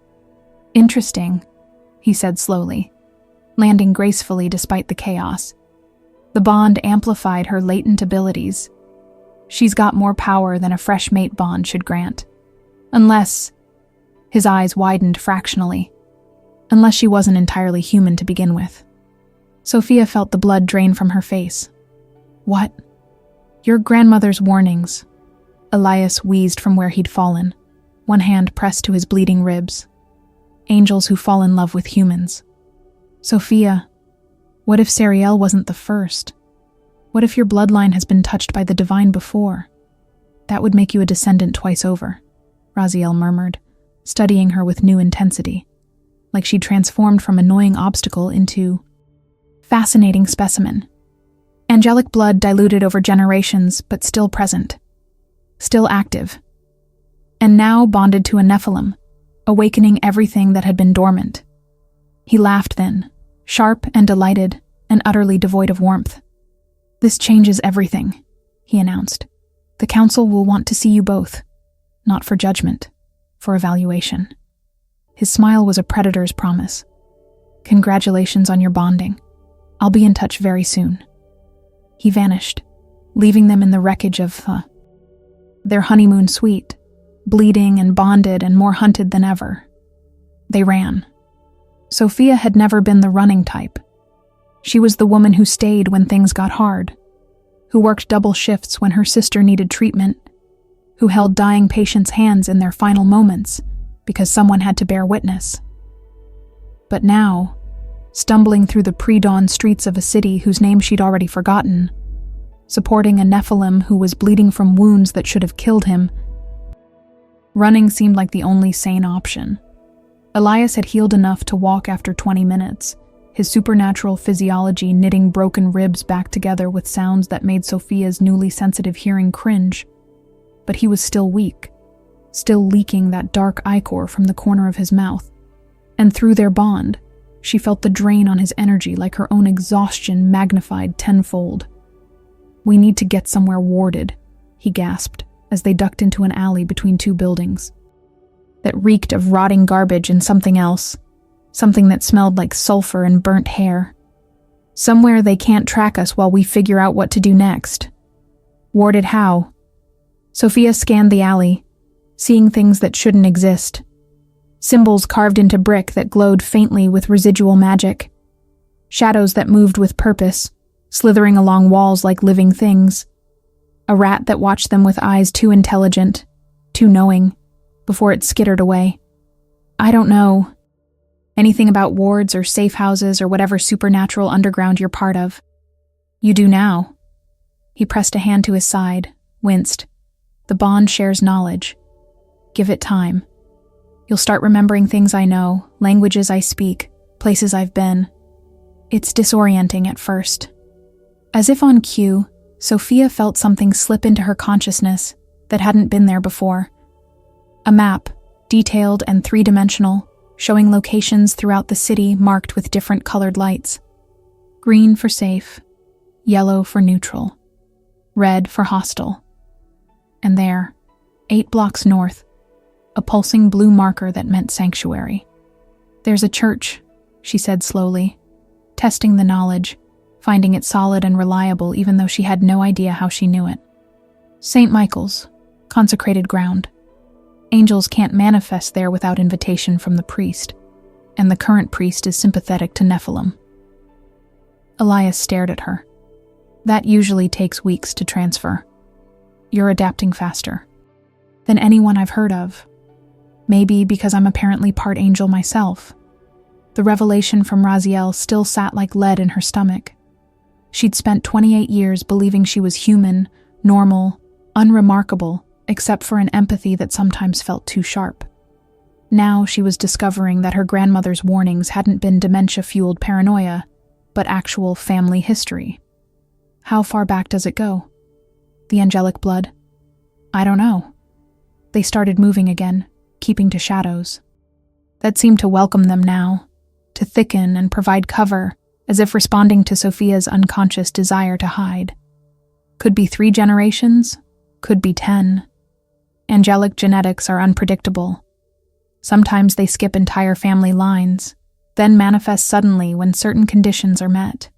"Interesting," he said slowly, landing gracefully despite the chaos. The bond amplified her latent abilities. She's got more power than a fresh mate bond should grant. Unless... His eyes widened fractionally. Unless she wasn't entirely human to begin with. Sophia felt the blood drain from her face. "What?" "Your grandmother's warnings." Elias wheezed from where he'd fallen, one hand pressed to his bleeding ribs. "Angels who fall in love with humans." "Sophia, what if Sariel wasn't the first? What if your bloodline has been touched by the divine before? That would make you a descendant twice over," Raziel murmured, studying her with new intensity, like she'd transformed from annoying obstacle into fascinating specimen. Angelic blood diluted over generations, but still present. Still active. And now bonded to a Nephilim, awakening everything that had been dormant. He laughed then, sharp and delighted, and utterly devoid of warmth. "This changes everything," he announced. "The council will want to see you both. Not for judgment, for evaluation." His smile was a predator's promise. "Congratulations on your bonding. I'll be in touch very soon." He vanished, leaving them in the wreckage of their honeymoon suite, bleeding and bonded and more hunted than ever. They ran. Sophia had never been the running type. She was the woman who stayed when things got hard, who worked double shifts when her sister needed treatment, who held dying patients' hands in their final moments because someone had to bear witness. But now, stumbling through the pre-dawn streets of a city whose name she'd already forgotten, supporting a Nephilim who was bleeding from wounds that should have killed him, running seemed like the only sane option. Elias had healed enough to walk after 20 minutes, his supernatural physiology knitting broken ribs back together with sounds that made Sophia's newly sensitive hearing cringe. But he was still weak, still leaking that dark ichor from the corner of his mouth. And through their bond, she felt the drain on his energy like her own exhaustion magnified tenfold. "We need to get somewhere warded," he gasped as they ducked into an alley between two buildings that reeked of rotting garbage and something else, something that smelled like sulfur and burnt hair. "Somewhere they can't track us while we figure out what to do next." "Warded how?" Sophia scanned the alley, seeing things that shouldn't exist. Symbols carved into brick that glowed faintly with residual magic. Shadows that moved with purpose, slithering along walls like living things. A rat that watched them with eyes too intelligent, too knowing, before it skittered away. "I don't know anything about wards or safe houses or whatever supernatural underground you're part of." "You do now." He pressed a hand to his side, winced. "The bond shares knowledge. Give it time. You'll start remembering things I know, languages I speak, places I've been. It's disorienting at first." As if on cue, Sophia felt something slip into her consciousness that hadn't been there before. A map, detailed and three-dimensional, showing locations throughout the city marked with different colored lights. Green for safe, yellow for neutral, red for hostile. And there, 8 blocks north, a pulsing blue marker that meant sanctuary. "There's a church," she said slowly, testing the knowledge, finding it solid and reliable even though she had no idea how she knew it. St. Michael's, consecrated ground. Angels can't manifest there without invitation from the priest, and the current priest is sympathetic to Nephilim. Elias stared at her. That usually takes weeks to transfer. You're adapting faster than anyone I've heard of. Maybe because I'm apparently part angel myself. The revelation from Raziel still sat like lead in her stomach. She'd spent 28 years believing she was human, normal, unremarkable, except for an empathy that sometimes felt too sharp. Now she was discovering that her grandmother's warnings hadn't been dementia-fueled paranoia, but actual family history. How far back does it go? The angelic blood? I don't know. They started moving again, keeping to shadows. That seemed to welcome them now, to thicken and provide cover, as if responding to Sophia's unconscious desire to hide. Could be 3 generations, could be 10. Angelic genetics are unpredictable. Sometimes they skip entire family lines, then manifest suddenly when certain conditions are met.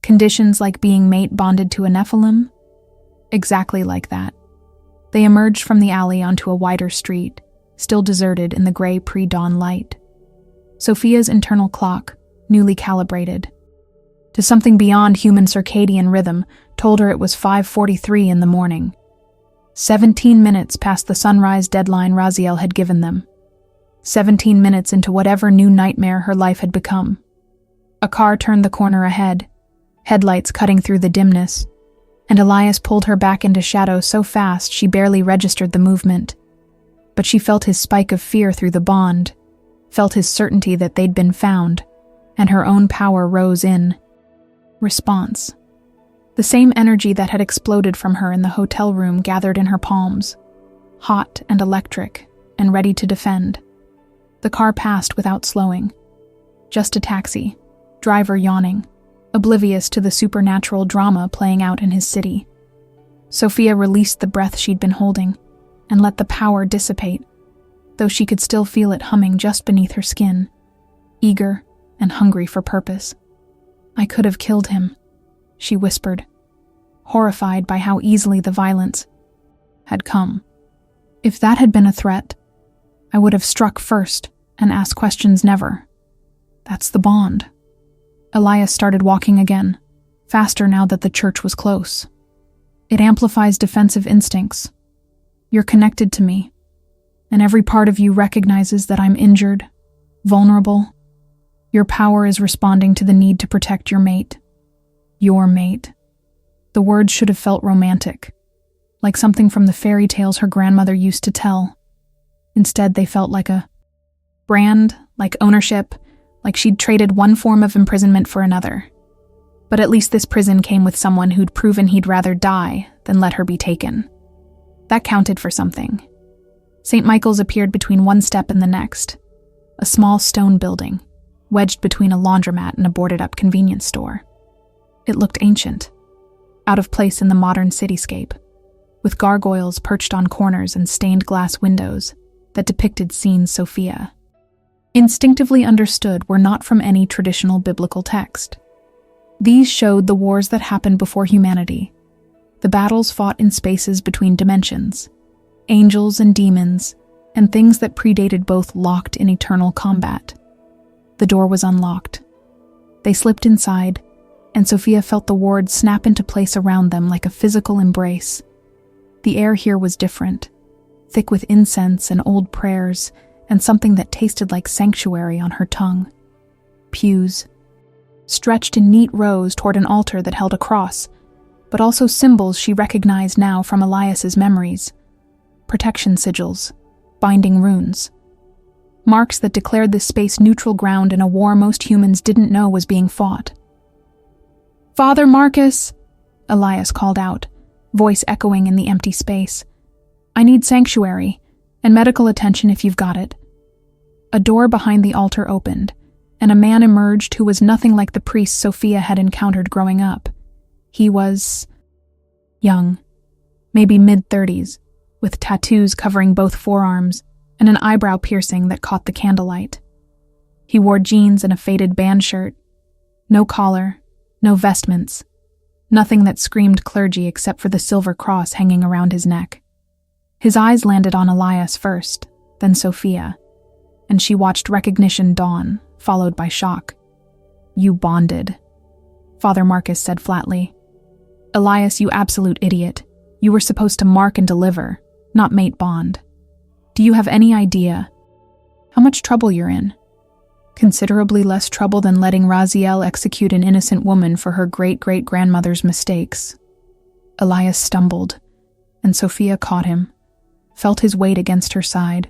Conditions like being mate bonded to a Nephilim? Exactly like that. They emerged from the alley onto a wider street, still deserted in the gray pre-dawn light. Sophia's internal clock, newly calibrated to something beyond human circadian rhythm, told her it was 5:43 in the morning. 17 minutes past the sunrise deadline Raziel had given them. 17 minutes into whatever new nightmare her life had become. A car turned the corner ahead, headlights cutting through the dimness, and Elias pulled her back into shadow so fast she barely registered the movement. But she felt his spike of fear through the bond, felt his certainty that they'd been found, and her own power rose in response. The same energy that had exploded from her in the hotel room gathered in her palms, hot and electric, and ready to defend. The car passed without slowing. Just a taxi, driver yawning, oblivious to the supernatural drama playing out in his city. Sophia released the breath she'd been holding and let the power dissipate, though she could still feel it humming just beneath her skin, eager and hungry for purpose. I could have killed him, she whispered, horrified by how easily the violence had come. If that had been a threat, I would have struck first and asked questions never. That's the bond. Elias started walking again, faster now that the church was close. It amplifies defensive instincts. You're connected to me, and every part of you recognizes that I'm injured, vulnerable. Your power is responding to the need to protect your mate. Your mate. The words should have felt romantic, like something from the fairy tales her grandmother used to tell. Instead, they felt like a brand, like ownership, like she'd traded one form of imprisonment for another. But at least this prison came with someone who'd proven he'd rather die than let her be taken. That counted for something. St. Michael's appeared between one step and the next, a small stone building, wedged between a laundromat and a boarded-up convenience store. It looked ancient, out of place in the modern cityscape, with gargoyles perched on corners and stained glass windows that depicted scenes Sophia instinctively understood were not from any traditional biblical text. These showed the wars that happened before humanity, the battles fought in spaces between dimensions, angels and demons, and things that predated both locked in eternal combat. The door was unlocked. They slipped inside, and Sophia felt the ward snap into place around them like a physical embrace. The air here was different, thick with incense and old prayers, and something that tasted like sanctuary on her tongue. Pews, stretched in neat rows toward an altar that held a cross, but also symbols she recognized now from Elias's memories. Protection sigils, binding runes. Marks that declared this space neutral ground in a war most humans didn't know was being fought. "Father Marcus," Elias called out, voice echoing in the empty space. "I need sanctuary, and medical attention if you've got it." A door behind the altar opened, and a man emerged who was nothing like the priest Sophia had encountered growing up. He was young, maybe mid-30s, with tattoos covering both forearms and an eyebrow piercing that caught the candlelight. He wore jeans and a faded band shirt, No collar, no vestments, nothing that screamed clergy except for the silver cross hanging around his neck. His eyes landed on Elias first, then Sophia, and she watched recognition dawn, followed by shock. "You bonded," Father Marcus said flatly. "Elias, you absolute idiot. You were supposed to mark and deliver, not mate bond. Do you have any idea how much trouble you're in? Considerably less trouble than letting Raziel execute an innocent woman for her great-great-grandmother's mistakes." Elias stumbled, and Sophia caught him, felt his weight against her side,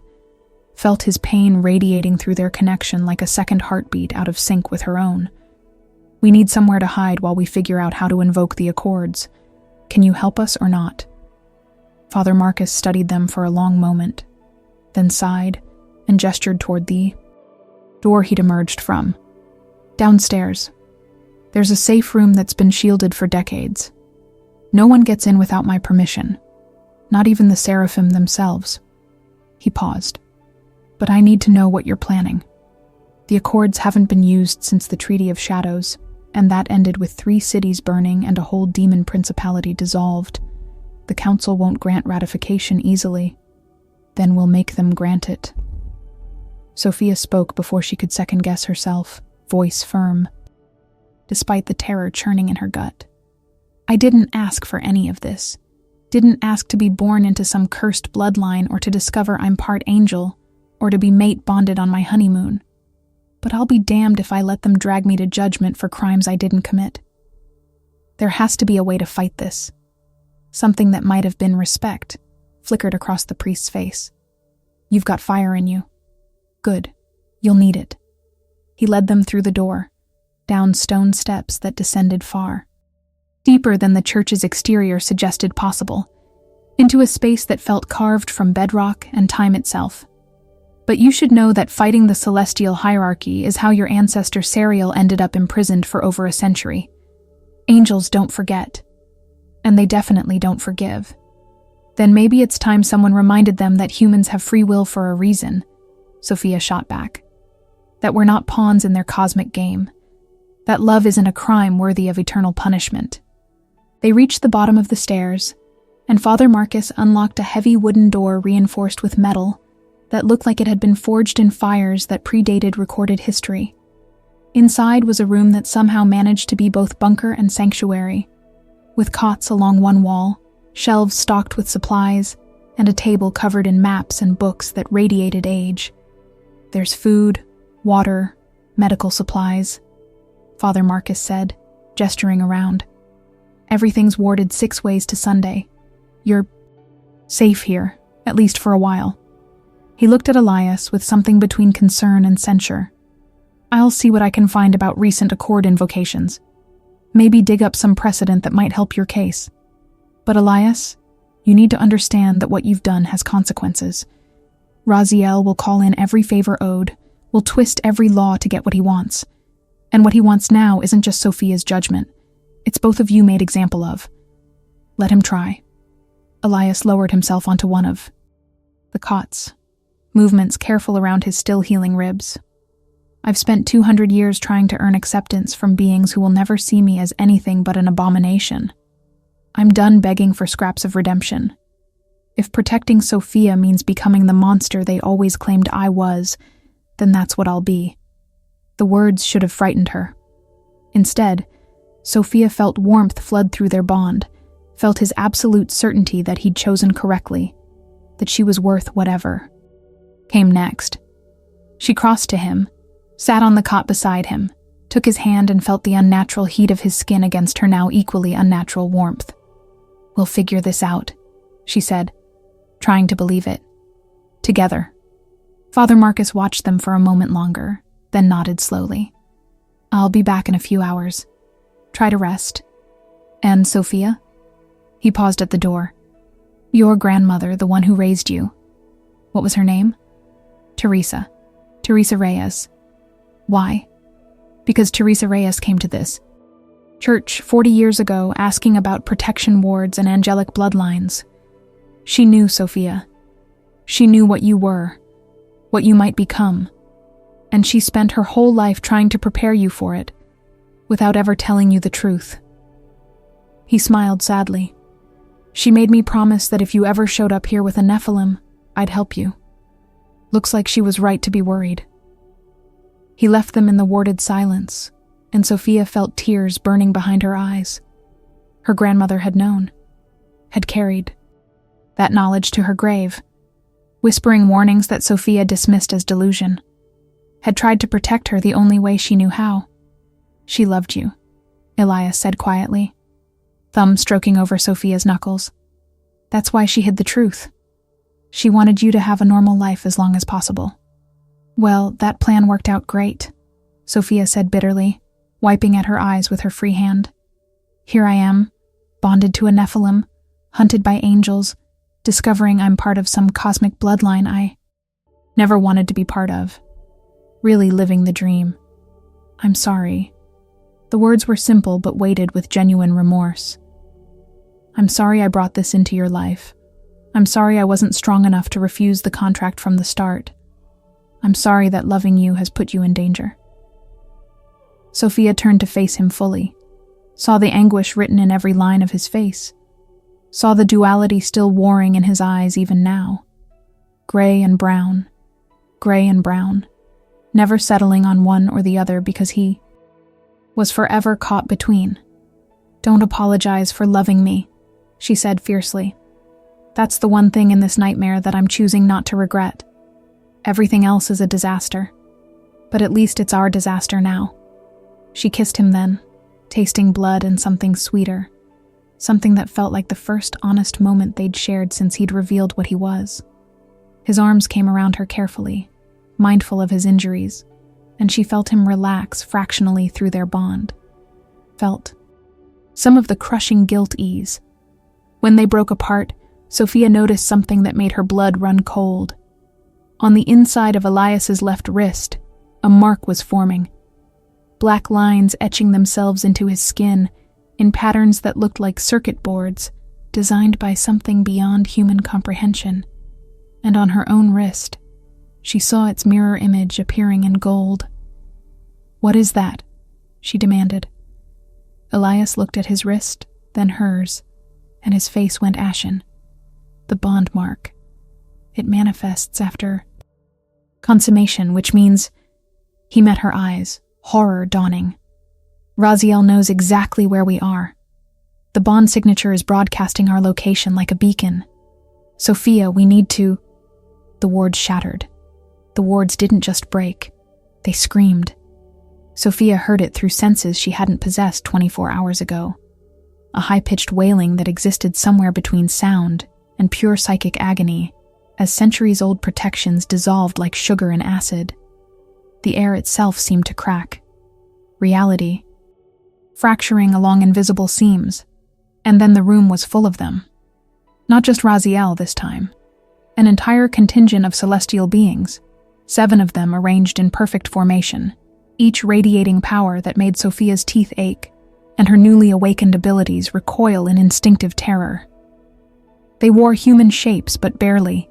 felt his pain radiating through their connection like a second heartbeat out of sync with her own. "We need somewhere to hide while we figure out how to invoke the accords. Can you help us or not?" Father Marcus studied them for a long moment, then sighed and gestured toward the door he'd emerged from. "Downstairs. There's a safe room that's been shielded for decades. No one gets in without my permission, not even the seraphim themselves." He paused. "But I need to know what you're planning. The accords haven't been used since the Treaty of Shadows, and that ended with 3 cities burning and a whole demon principality dissolved. The council won't grant ratification easily. Then we'll make them grant it." Sophia spoke before she could second-guess herself, voice firm, despite the terror churning in her gut. "I didn't ask for any of this. Didn't ask to be born into some cursed bloodline or to discover I'm part angel, or to be mate bonded on my honeymoon. But I'll be damned if I let them drag me to judgment for crimes I didn't commit. There has to be a way to fight this." Something that might have been respect flickered across the priest's face. "You've got fire in you. Good. You'll need it." He led them through the door, down stone steps that descended far, deeper than the church's exterior suggested possible, into a space that felt carved from bedrock and time itself. "But you should know that fighting the celestial hierarchy is how your ancestor Sariel ended up imprisoned for over a century. Angels don't forget, and they definitely don't forgive. Then maybe it's time someone reminded them that humans have free will for a reason," Sophia shot back. "That we're not pawns in their cosmic game. That love isn't a crime worthy of eternal punishment." They reached the bottom of the stairs, and Father Marcus unlocked a heavy wooden door reinforced with metal that looked like it had been forged in fires that predated recorded history. Inside was a room that somehow managed to be both bunker and sanctuary, with cots along one wall, shelves stocked with supplies, and a table covered in maps and books that radiated age. "There's food, water, medical supplies," Father Marcus said, gesturing around. "Everything's warded 6 ways to Sunday. You're safe here, at least for a while." He looked at Elias with something between concern and censure. "I'll see what I can find about recent accord invocations. Maybe dig up some precedent that might help your case. But Elias, you need to understand that what you've done has consequences. Raziel will call in every favor owed, will twist every law to get what he wants. And what he wants now isn't just Sophia's judgment. It's both of you made example of. Let him try." Elias lowered himself onto one of the cots, movements careful around his still-healing ribs. "I've spent 200 years trying to earn acceptance from beings who will never see me as anything but an abomination. I'm done begging for scraps of redemption. If protecting Sophia means becoming the monster they always claimed I was, then that's what I'll be." The words should have frightened her. Instead, Sophia felt warmth flood through their bond, felt his absolute certainty that he'd chosen correctly, that she was worth whatever came next. She crossed to him, sat on the cot beside him, took his hand and felt the unnatural heat of his skin against her now equally unnatural warmth. "We'll figure this out," she said, trying to believe it. "Together." Father Marcus watched them for a moment longer, then nodded slowly. "I'll be back in a few hours. Try to rest. And Sophia?" He paused at the door. "Your grandmother, the one who raised you. What was her name?" "Teresa. Teresa Reyes." "Why?" "Because Teresa Reyes came to this church 40 years ago asking about protection wards and angelic bloodlines. She knew, Sophia. She knew what you were, what you might become, and she spent her whole life trying to prepare you for it. without ever telling you the truth." He smiled sadly. "She made me promise that if you ever showed up here with a Nephilim, I'd help you. Looks like she was right to be worried." He left them in the warded silence, and Sophia felt tears burning behind her eyes. Her grandmother had known, had carried that knowledge to her grave, whispering warnings that Sophia dismissed as delusion, had tried to protect her the only way she knew how. "She loved you," Elias said quietly, thumb stroking over Sophia's knuckles. "That's why she hid the truth. She wanted you to have a normal life as long as possible." "Well, that plan worked out great," Sophia said bitterly, wiping at her eyes with her free hand. "Here I am, bonded to a Nephilim, hunted by angels, discovering I'm part of some cosmic bloodline I never wanted to be part of. Really living the dream. I'm sorry." The words were simple but weighted with genuine remorse. "I'm sorry I brought this into your life. I'm sorry I wasn't strong enough to refuse the contract from the start. I'm sorry that loving you has put you in danger." Sophia turned to face him fully, saw the anguish written in every line of his face, saw the duality still warring in his eyes even now. Gray and brown, never settling on one or the other because he was forever caught between. "Don't apologize for loving me," she said fiercely. "That's the one thing in this nightmare that I'm choosing not to regret. Everything else is a disaster, but at least it's our disaster now." She kissed him then, tasting blood and something sweeter, something that felt like the first honest moment they'd shared since he'd revealed what he was. His arms came around her carefully, mindful of his injuries, and she felt him relax fractionally through their bond. Felt some of the crushing guilt ease. When they broke apart, Sophia noticed something that made her blood run cold. On the inside of Elias's left wrist, a mark was forming. Black lines etching themselves into his skin in patterns that looked like circuit boards designed by something beyond human comprehension. And on her own wrist, she saw its mirror image appearing in gold. "What is that?" she demanded. Elias looked at his wrist, then hers, and his face went ashen. "The bond mark. It manifests after consummation, which means..." He met her eyes, horror dawning. "Raziel knows exactly where we are. The bond signature is broadcasting our location like a beacon. Sophia, we need to..." The wards shattered. The wards didn't just break. They screamed. Sophia heard it through senses she hadn't possessed 24 hours ago. A high-pitched wailing that existed somewhere between sound and pure psychic agony, as centuries-old protections dissolved like sugar in acid. The air itself seemed to crack. Reality, fracturing along invisible seams, and then the room was full of them. Not just Raziel this time. An entire contingent of celestial beings, 7 of them arranged in perfect formation, each radiating power that made Sophia's teeth ache, and her newly awakened abilities recoil in instinctive terror. They wore human shapes, but barely,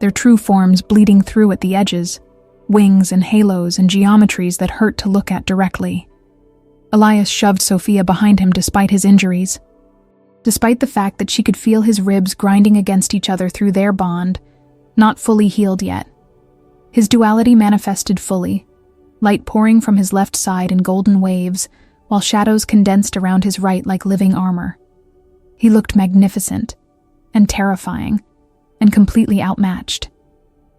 their true forms bleeding through at the edges, wings and halos and geometries that hurt to look at directly. Elias shoved Sophia behind him despite his injuries. Despite the fact that she could feel his ribs grinding against each other through their bond, not fully healed yet. His duality manifested fully, light pouring from his left side in golden waves, while shadows condensed around his right like living armor. He looked magnificent and terrifying and completely outmatched.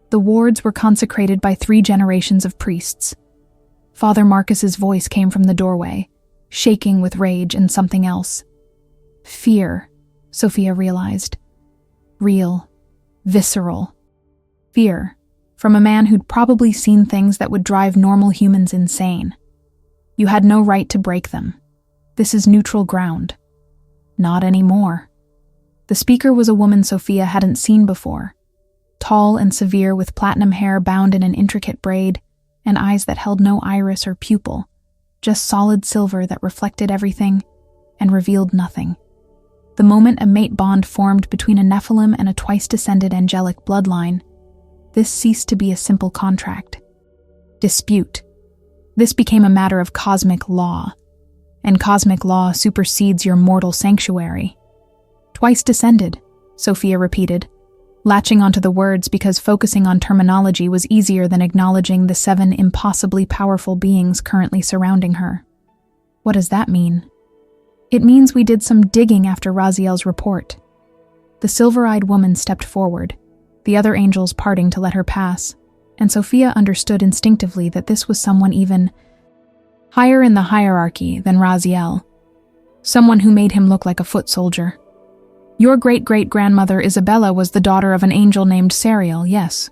The wards were consecrated by 3 generations of priests. Father Marcus's voice came from the doorway, shaking with rage and something else. Fear, Sophia realized. Real, visceral. Fear, from a man who'd probably seen things that would drive normal humans insane. You had no right to break them. This is neutral ground. Not anymore. The speaker was a woman Sophia hadn't seen before. Tall and severe with platinum hair bound in an intricate braid, and eyes that held no iris or pupil, just solid silver that reflected everything and revealed nothing. The moment a mate bond formed between a Nephilim and a twice-descended angelic bloodline, this ceased to be a simple contract. Dispute. This became a matter of cosmic law, and cosmic law supersedes your mortal sanctuary. Twice descended, Sophia repeated, latching onto the words because focusing on terminology was easier than acknowledging the 7 impossibly powerful beings currently surrounding her. What does that mean? It means we did some digging after Raziel's report. The silver-eyed woman stepped forward, the other angels parting to let her pass, and Sophia understood instinctively that this was someone even higher in the hierarchy than Raziel, someone who made him look like a foot soldier. Your great-great-grandmother Isabella was the daughter of an angel named Sariel, yes.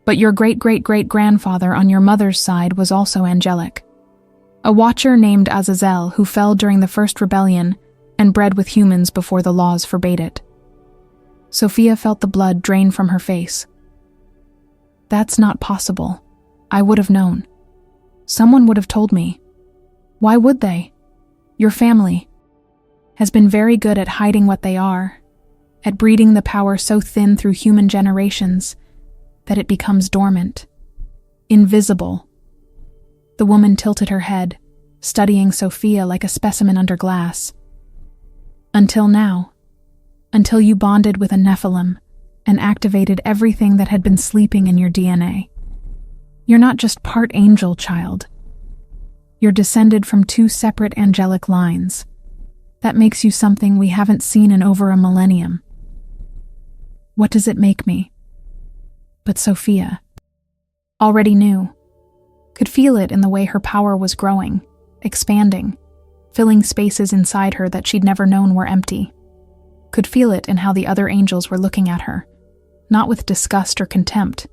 But your great-great-great-grandfather on your mother's side was also angelic. A watcher named Azazel who fell during the first rebellion and bred with humans before the laws forbade it. Sophia felt the blood drain from her face. That's not possible. I would have known. Someone would have told me. Why would they? Your family has been very good at hiding what they are, at breeding the power so thin through human generations that it becomes dormant, invisible. The woman tilted her head, studying Sophia like a specimen under glass. Until now, until you bonded with a Nephilim and activated everything that had been sleeping in your DNA. You're not just part angel, child. You're descended from 2 separate angelic lines. That makes you something we haven't seen in over a millennium. What does it make me? But Sophia already knew, could feel it in the way her power was growing, expanding, filling spaces inside her that she'd never known were empty. Could feel it in how the other angels were looking at her, not with disgust or contempt,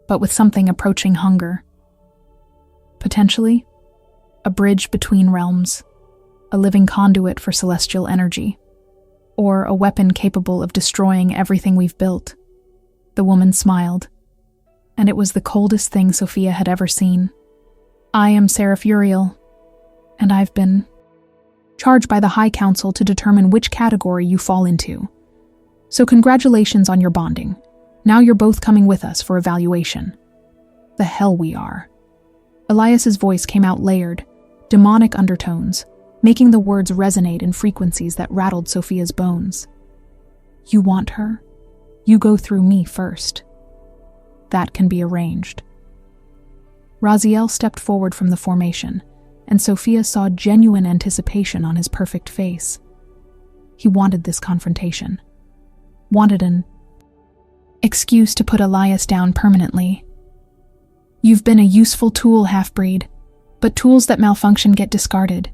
but with something approaching hunger. Potentially, a bridge between realms, a living conduit for celestial energy, or a weapon capable of destroying everything we've built. The woman smiled, and it was the coldest thing Sophia had ever seen. I am Seraph Uriel, and I've been charged by the High Council to determine which category you fall into. So congratulations on your bonding. Now you're both coming with us for evaluation. The hell we are. Elias's voice came out layered, demonic undertones, making the words resonate in frequencies that rattled Sophia's bones. You want her? You go through me first. That can be arranged. Raziel stepped forward from the formation, and Sophia saw genuine anticipation on his perfect face. He wanted this confrontation. Wanted an excuse to put Elias down permanently. You've been a useful tool, half-breed, but tools that malfunction get discarded.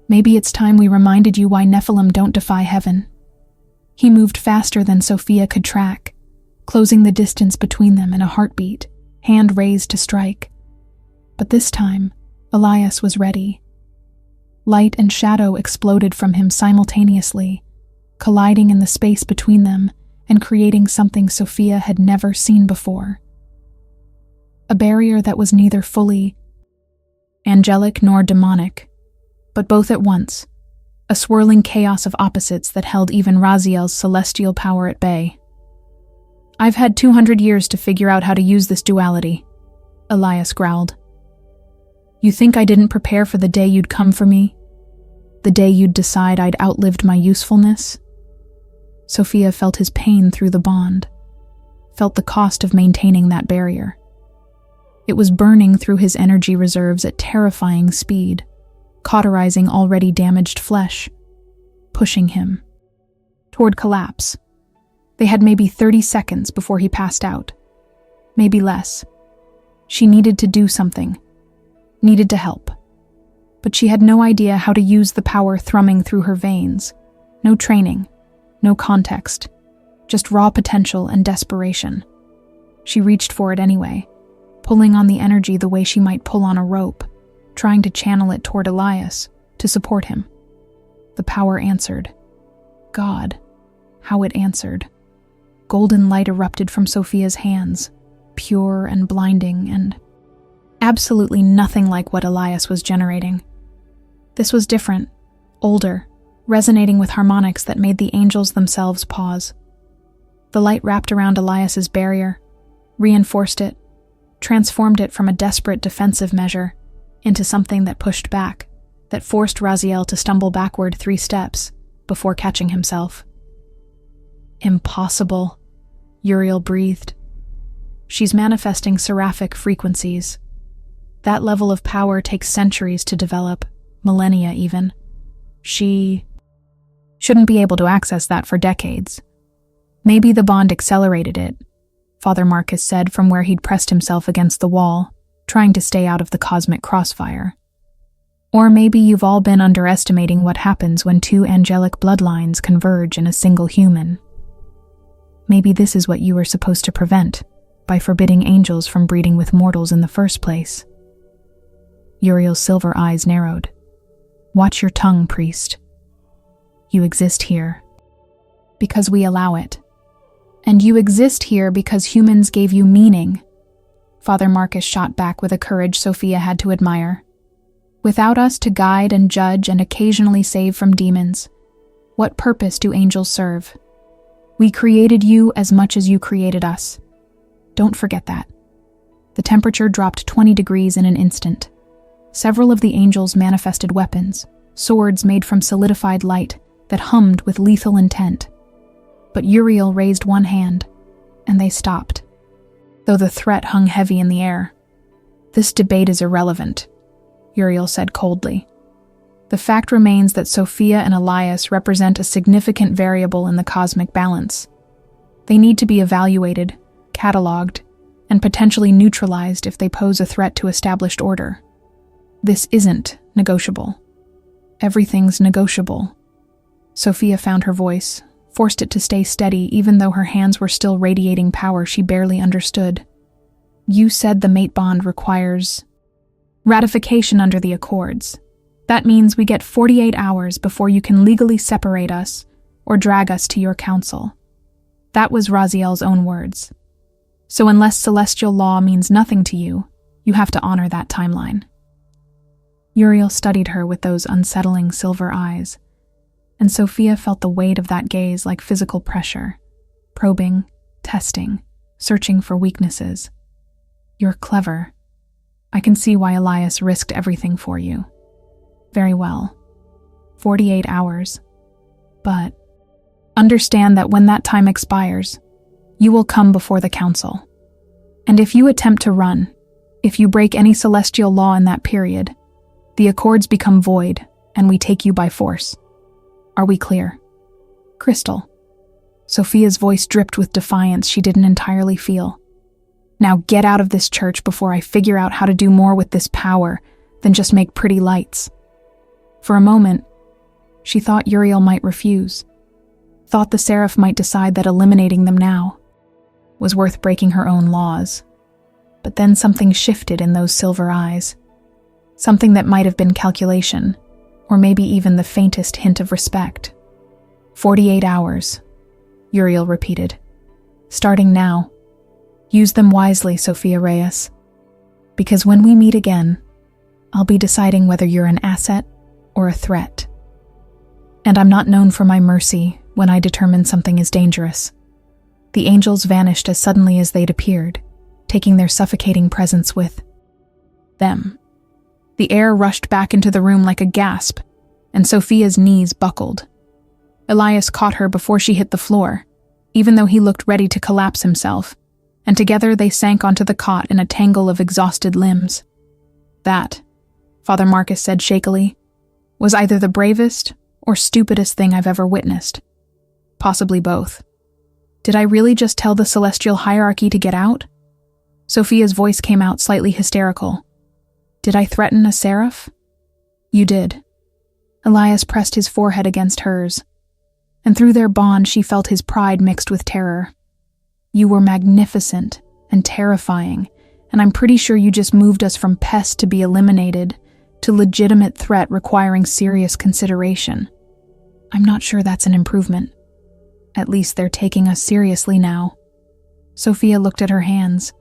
Maybe it's time we reminded you why Nephilim don't defy heaven. He moved faster than Sophia could track, closing the distance between them in a heartbeat, hand raised to strike. But this time, Elias was ready. Light and shadow exploded from him simultaneously, colliding in the space between them and creating something Sophia had never seen before. A barrier that was neither fully angelic nor demonic, but both at once, a swirling chaos of opposites that held even Raziel's celestial power at bay. I've had 200 years to figure out how to use this duality, Elias growled. You think I didn't prepare for the day you'd come for me? The day you'd decide I'd outlived my usefulness? Sophia felt his pain through the bond, felt the cost of maintaining that barrier. It was burning through his energy reserves at terrifying speed, cauterizing already damaged flesh, pushing him toward collapse. They had maybe 30 seconds before he passed out. Maybe less. She needed to do something, needed to help. But she had no idea how to use the power thrumming through her veins. No training, no context, just raw potential and desperation. She reached for it anyway, pulling on the energy the way she might pull on a rope, trying to channel it toward Elias, to support him. The power answered. God, how it answered. Golden light erupted from Sophia's hands, pure and blinding and absolutely nothing like what Elias was generating. This was different, older, resonating with harmonics that made the angels themselves pause. The light wrapped around Elias's barrier, reinforced it, transformed it from a desperate defensive measure into something that pushed back, that forced Raziel to stumble backward 3 steps before catching himself. Impossible, Uriel breathed. She's manifesting seraphic frequencies. That level of power takes centuries to develop, millennia even. She shouldn't be able to access that for decades. Maybe the bond accelerated it, Father Marcus said from where he'd pressed himself against the wall, trying to stay out of the cosmic crossfire. Or maybe you've all been underestimating what happens when 2 angelic bloodlines converge in a single human. Maybe this is what you were supposed to prevent by forbidding angels from breeding with mortals in the first place. Uriel's silver eyes narrowed. Watch your tongue, priest. You exist here because we allow it. And you exist here because humans gave you meaning. Father Marcus shot back with a courage Sophia had to admire. Without us to guide and judge and occasionally save from demons, what purpose do angels serve? We created you as much as you created us. Don't forget that. The temperature dropped 20 degrees in an instant. Several of the angels manifested weapons, swords made from solidified light that hummed with lethal intent. But Uriel raised one hand, and they stopped, though the threat hung heavy in the air. This debate is irrelevant, Uriel said coldly. The fact remains that Sophia and Elias represent a significant variable in the cosmic balance. They need to be evaluated, catalogued, and potentially neutralized if they pose a threat to established order. This isn't negotiable. Everything's negotiable. Sophia found her voice, forced it to stay steady even though her hands were still radiating power she barely understood. You said the mate bond requires ratification under the Accords. That means we get 48 hours before you can legally separate us or drag us to your council. That was Raziel's own words. So unless celestial law means nothing to you, you have to honor that timeline. Uriel studied her with those unsettling silver eyes, and Sophia felt the weight of that gaze like physical pressure, probing, testing, searching for weaknesses. You're clever. I can see why Elias risked everything for you. Very well. 48 hours. But understand that when that time expires, you will come before the council. And if you attempt to run, if you break any celestial law in that period, the Accords become void and we take you by force. Are we clear? Crystal. Sophia's voice dripped with defiance she didn't entirely feel. Now get out of this church before I figure out how to do more with this power than just make pretty lights. For a moment, she thought Uriel might refuse, thought the Seraph might decide that eliminating them now was worth breaking her own laws. But then something shifted in those silver eyes, something that might have been calculation, or maybe even the faintest hint of respect. 48 hours, Uriel repeated. Starting now. Use them wisely, Sophia Reyes. Because when we meet again, I'll be deciding whether you're an asset or a threat. And I'm not known for my mercy when I determine something is dangerous. The angels vanished as suddenly as they'd appeared, taking their suffocating presence with them. The air rushed back into the room like a gasp, and Sophia's knees buckled. Elias caught her before she hit the floor, even though he looked ready to collapse himself, and together they sank onto the cot in a tangle of exhausted limbs. That, Father Marcus said shakily, was either the bravest or stupidest thing I've ever witnessed. Possibly both. Did I really just tell the celestial hierarchy to get out? Sophia's voice came out slightly hysterical. Did I threaten a seraph? You did. Elias pressed his forehead against hers, and through their bond she felt his pride mixed with terror. You were magnificent and terrifying, and I'm pretty sure you just moved us from pest to be eliminated to legitimate threat requiring serious consideration. I'm not sure that's an improvement. At least they're taking us seriously now. Sophia looked at her hands,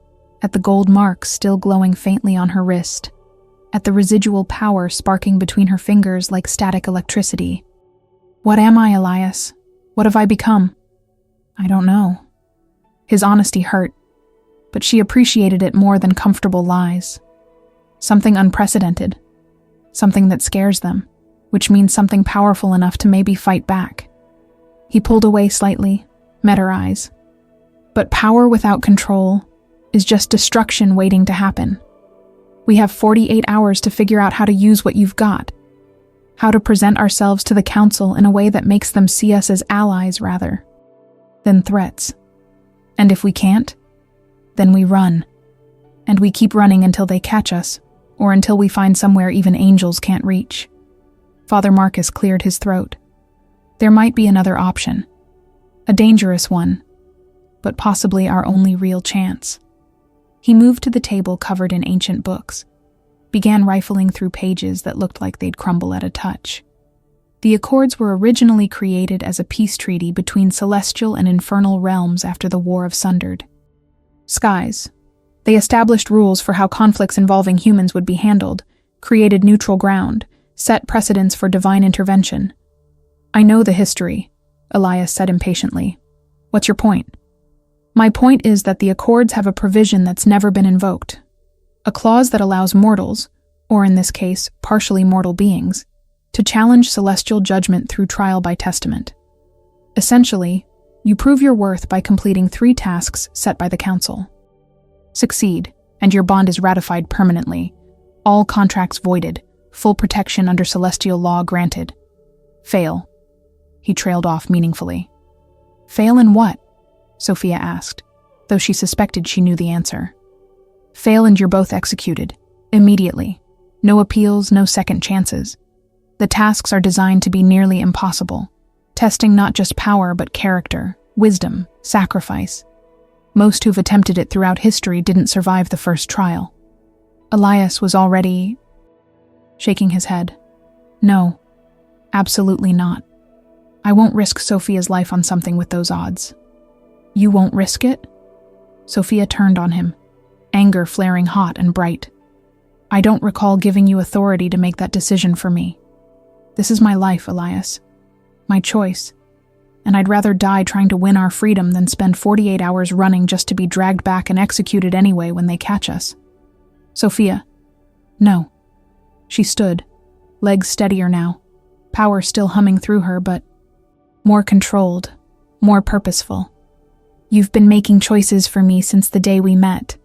at the gold marks still glowing faintly on her wrist, at the residual power sparking between her fingers like static electricity. What am I, Elias? What have I become? I don't know. His honesty hurt, but she appreciated it more than comfortable lies. Something unprecedented. something that scares them, which means something powerful enough to maybe fight back. He pulled away slightly, met her eyes. But power without control is just destruction waiting to happen. We have 48 hours to figure out how to use what you've got, how to present ourselves to the council in a way that makes them see us as allies rather than threats. And if we can't, then we run. And we keep running until they catch us, or until we find somewhere even angels can't reach. Father Marcus cleared his throat. There might be another option, a dangerous one, but possibly our only real chance. He moved to the table covered in ancient books, began rifling through pages that looked like they'd crumble at a touch. The Accords were originally created as a peace treaty between celestial and infernal realms after the War of Sundered Skies. They established rules for how conflicts involving humans would be handled, created neutral ground, set precedents for divine intervention. I know the history, Elias said impatiently. What's your point? My point is that the Accords have a provision that's never been invoked. A clause that allows mortals, or in this case, partially mortal beings, to challenge celestial judgment through trial by testament. Essentially, you prove your worth by completing 3 tasks set by the council. Succeed, and your bond is ratified permanently. All contracts voided, full protection under celestial law granted. Fail. He trailed off meaningfully. Fail in what? Sophia asked, though she suspected she knew the answer. Fail and you're both executed, immediately. No appeals, no second chances. The tasks are designed to be nearly impossible, testing not just power but character, wisdom, sacrifice. Most who've attempted it throughout history didn't survive the first trial. Elias was already shaking his head. No, absolutely not. I won't risk Sophia's life on something with those odds. You won't risk it? Sophia turned on him, anger flaring hot and bright. I don't recall giving you authority to make that decision for me. This is my life, Elias. My choice. And I'd rather die trying to win our freedom than spend 48 hours running just to be dragged back and executed anyway when they catch us. Sophia. No. She stood, legs steadier now, power still humming through her, but more controlled, more purposeful. You've been making choices for me since the day we met.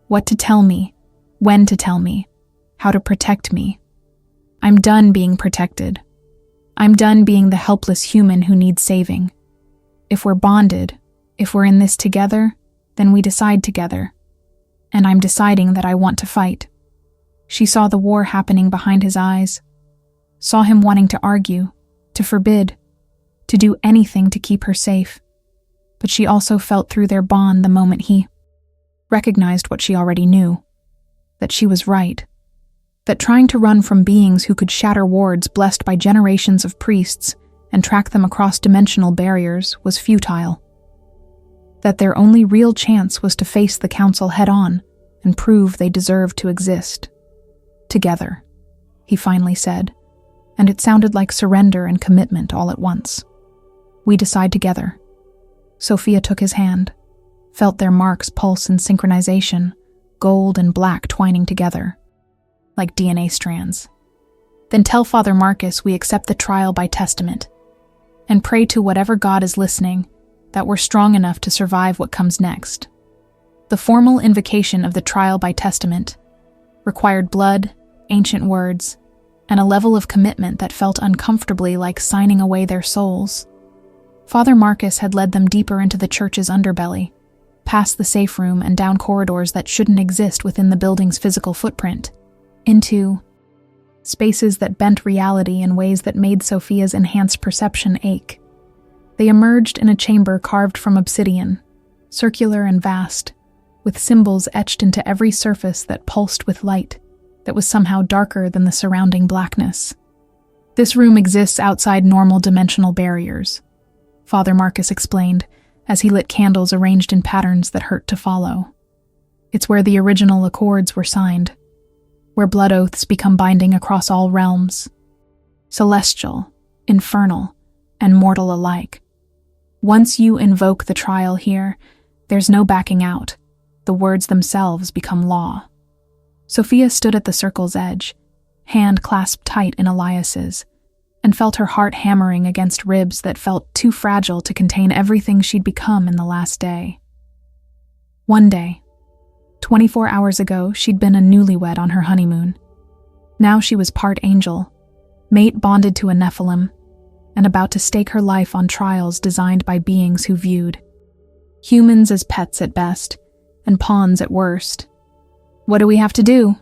What to tell me, when to tell me, how to protect me. I'm done being protected. I'm done being the helpless human who needs saving. If we're bonded, if we're in this together, then we decide together. And I'm deciding that I want to fight. She saw the war happening behind his eyes, saw him wanting to argue, to forbid, to do anything to keep her safe. But she also felt through their bond the moment he recognized what she already knew, that she was right, that trying to run from beings who could shatter wards blessed by generations of priests and track them across dimensional barriers was futile, that their only real chance was to face the council head-on and prove they deserved to exist. Together, he finally said, and it sounded like surrender and commitment all at once. We decide together. Sophia took his hand, felt their marks pulse in synchronization, gold and black twining together, like DNA strands. Then tell Father Marcus we accept the trial by testament, and pray to whatever God is listening that we're strong enough to survive what comes next. The formal invocation of the trial by testament required blood, ancient words, and a level of commitment that felt uncomfortably like signing away their souls. Father Marcus had led them deeper into the church's underbelly, past the safe room and down corridors that shouldn't exist within the building's physical footprint, into spaces that bent reality in ways that made Sophia's enhanced perception ache. They emerged in a chamber carved from obsidian, circular and vast, with symbols etched into every surface that pulsed with light that was somehow darker than the surrounding blackness. This room exists outside normal dimensional barriers, Father Marcus explained as he lit candles arranged in patterns that hurt to follow. It's where the original accords were signed, where blood oaths become binding across all realms, celestial, infernal, and mortal alike. Once you invoke the trial here, there's no backing out. The words themselves become law. Sophia stood at the circle's edge, hand clasped tight in Elias's, and felt her heart hammering against ribs that felt too fragile to contain everything she'd become in the last day. One day, 24 hours ago, she'd been a newlywed on her honeymoon. Now she was part angel, mate bonded to a Nephilim, and about to stake her life on trials designed by beings who viewed humans as pets at best, and pawns at worst. "What do we have to do?"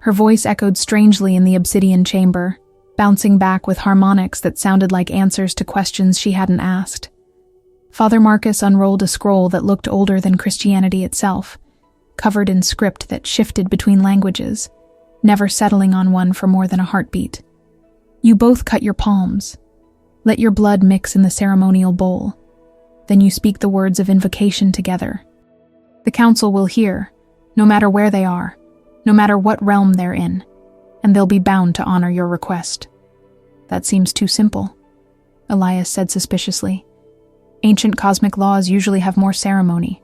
Her voice echoed strangely in the obsidian chamber, bouncing back with harmonics that sounded like answers to questions she hadn't asked. Father Marcus unrolled a scroll that looked older than Christianity itself, covered in script that shifted between languages, never settling on one for more than a heartbeat. "You both cut your palms. Let your blood mix in the ceremonial bowl. Then you speak the words of invocation together. The council will hear, no matter where they are, no matter what realm they're in, and they'll be bound to honor your request." "That seems too simple," Elias said suspiciously. "Ancient cosmic laws usually have more ceremony,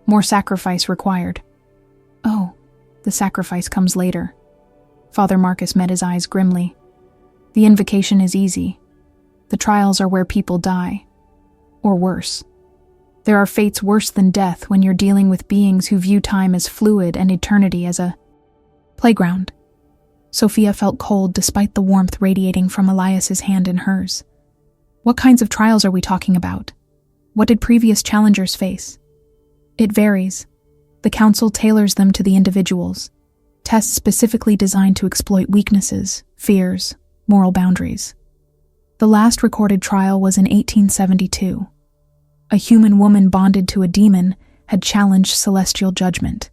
more sacrifice required." "Oh, the sacrifice comes later." Father Marcus met his eyes grimly. "The invocation is easy. The trials are where people die. Or worse. There are fates worse than death when you're dealing with beings who view time as fluid and eternity as a playground." Sophia felt cold despite the warmth radiating from Elias's hand in hers. "What kinds of trials are we talking about? What did previous challengers face?" "It varies. The council tailors them to the individuals. Tests specifically designed to exploit weaknesses, fears, moral boundaries. The last recorded trial was in 1872. A human woman bonded to a demon had challenged celestial judgment.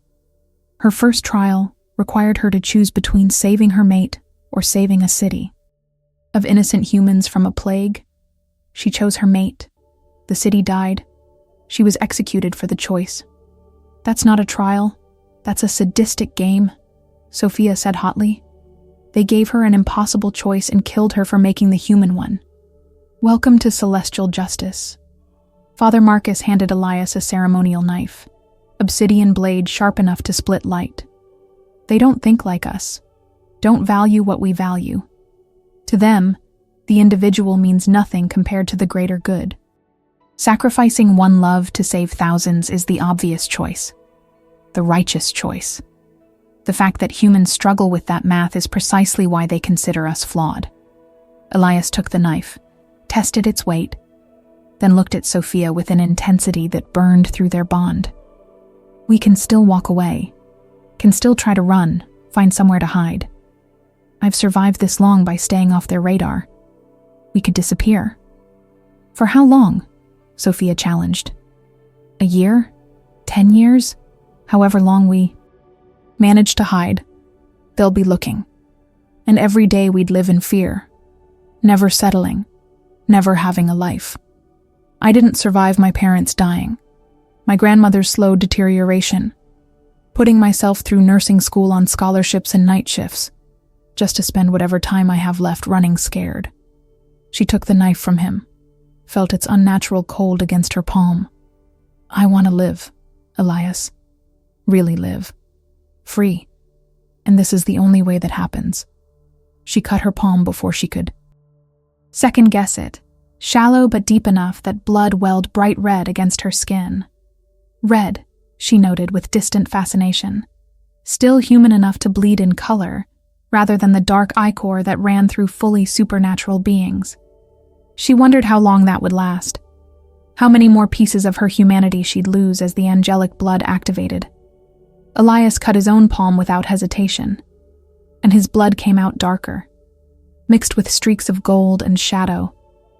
Her first trial required her to choose between saving her mate or saving a city. Of innocent humans from a plague, she chose her mate. The city died. She was executed for the choice. "That's not a trial. That's a sadistic game," Sophia said hotly. "They gave her an impossible choice and killed her for making the human one. Welcome to celestial justice." Father Marcus handed Elias a ceremonial knife, obsidian blade sharp enough to split light. "They don't think like us, don't value what we value. To them, the individual means nothing compared to the greater good. Sacrificing one love to save thousands is the obvious choice, the righteous choice. The fact that humans struggle with that math is precisely why they consider us flawed." Elias took the knife, tested its weight, then looked at Sophia with an intensity that burned through their bond. "We can still walk away, can still try to run, find somewhere to hide. I've survived this long by staying off their radar. We could disappear." "For how long?" Sophia challenged. "A year? 10 years? However long we manage to hide, they'll be looking. And every day we'd live in fear, never settling, never having a life. I didn't survive my parents dying, my grandmother's slow deterioration, putting myself through nursing school on scholarships and night shifts, just to spend whatever time I have left running scared." She took the knife from him, felt its unnatural cold against her palm. "I want to live, Elias. Really live. Free. And this is the only way that happens." She cut her palm before she could second guess it, shallow but deep enough that blood welled bright red against her skin. Red, she noted with distant fascination. Still human enough to bleed in color, rather than the dark ichor that ran through fully supernatural beings. She wondered how long that would last. How many more pieces of her humanity she'd lose as the angelic blood activated. Elias cut his own palm without hesitation, and his blood came out darker, mixed with streaks of gold and shadow,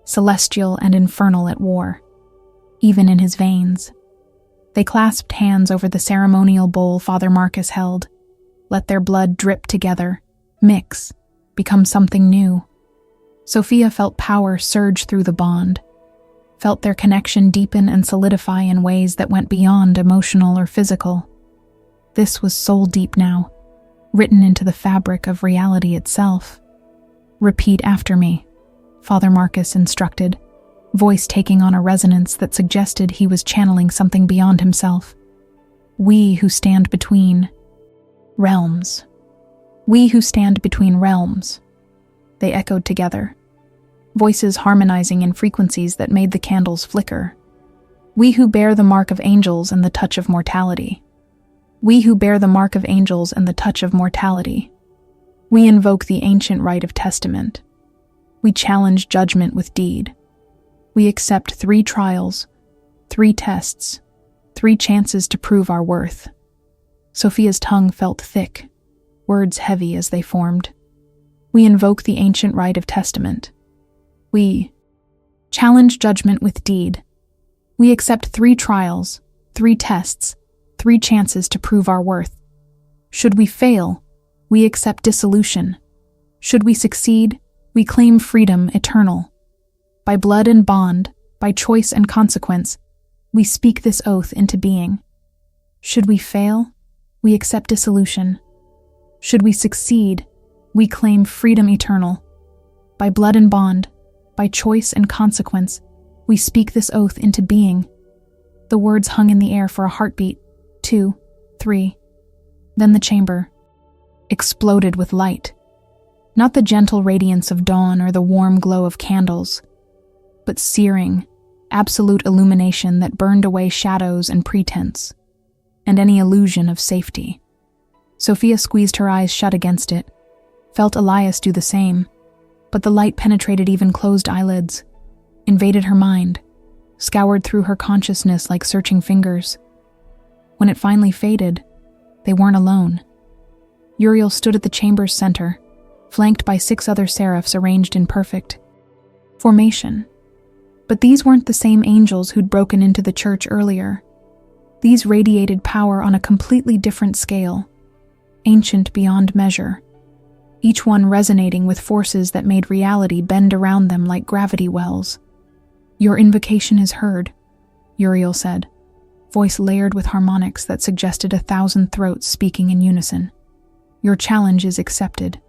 celestial and infernal at war, even in his veins. They clasped hands over the ceremonial bowl Father Marcus held, let their blood drip together, mix, become something new. Sophia felt power surge through the bond, felt their connection deepen and solidify in ways that went beyond emotional or physical. This was soul deep now, written into the fabric of reality itself. "Repeat after me," Father Marcus instructed, voice taking on a resonance that suggested he was channeling something beyond himself. "We who stand between realms, We who stand between realms. They echoed together, voices harmonizing in frequencies that made the candles flicker. We who bear the mark of angels and the touch of mortality. We who bear the mark of angels and the touch of mortality. We invoke the ancient rite of testament. We challenge judgment with deed. We accept 3 trials, 3 tests, 3 chances to prove our worth. Sophia's tongue felt thick, words heavy as they formed. We invoke the ancient rite of testament. We challenge judgment with deed. We accept 3 trials, 3 tests, 3 chances to prove our worth. Should we fail, we accept dissolution. Should we succeed, we claim freedom eternal. By blood and bond, by choice and consequence, we speak this oath into being. Should we fail, we accept dissolution. Should we succeed, we claim freedom eternal. By blood and bond, by choice and consequence, we speak this oath into being. The words hung in the air for a heartbeat, 2, 3. Then the chamber exploded with light. Not the gentle radiance of dawn or the warm glow of candles, but searing, absolute illumination that burned away shadows and pretense, and any illusion of safety. Sophia squeezed her eyes shut against it, felt Elias do the same, but the light penetrated even closed eyelids, invaded her mind, scoured through her consciousness like searching fingers. When it finally faded, they weren't alone. Uriel stood at the chamber's center, flanked by 6 other seraphs arranged in perfect formation. But these weren't the same angels who'd broken into the church earlier. These radiated power on a completely different scale, ancient beyond measure, each one resonating with forces that made reality bend around them like gravity wells. "Your invocation is heard," Uriel said, voice layered with harmonics that suggested 1,000 throats speaking in unison. "Your challenge is accepted.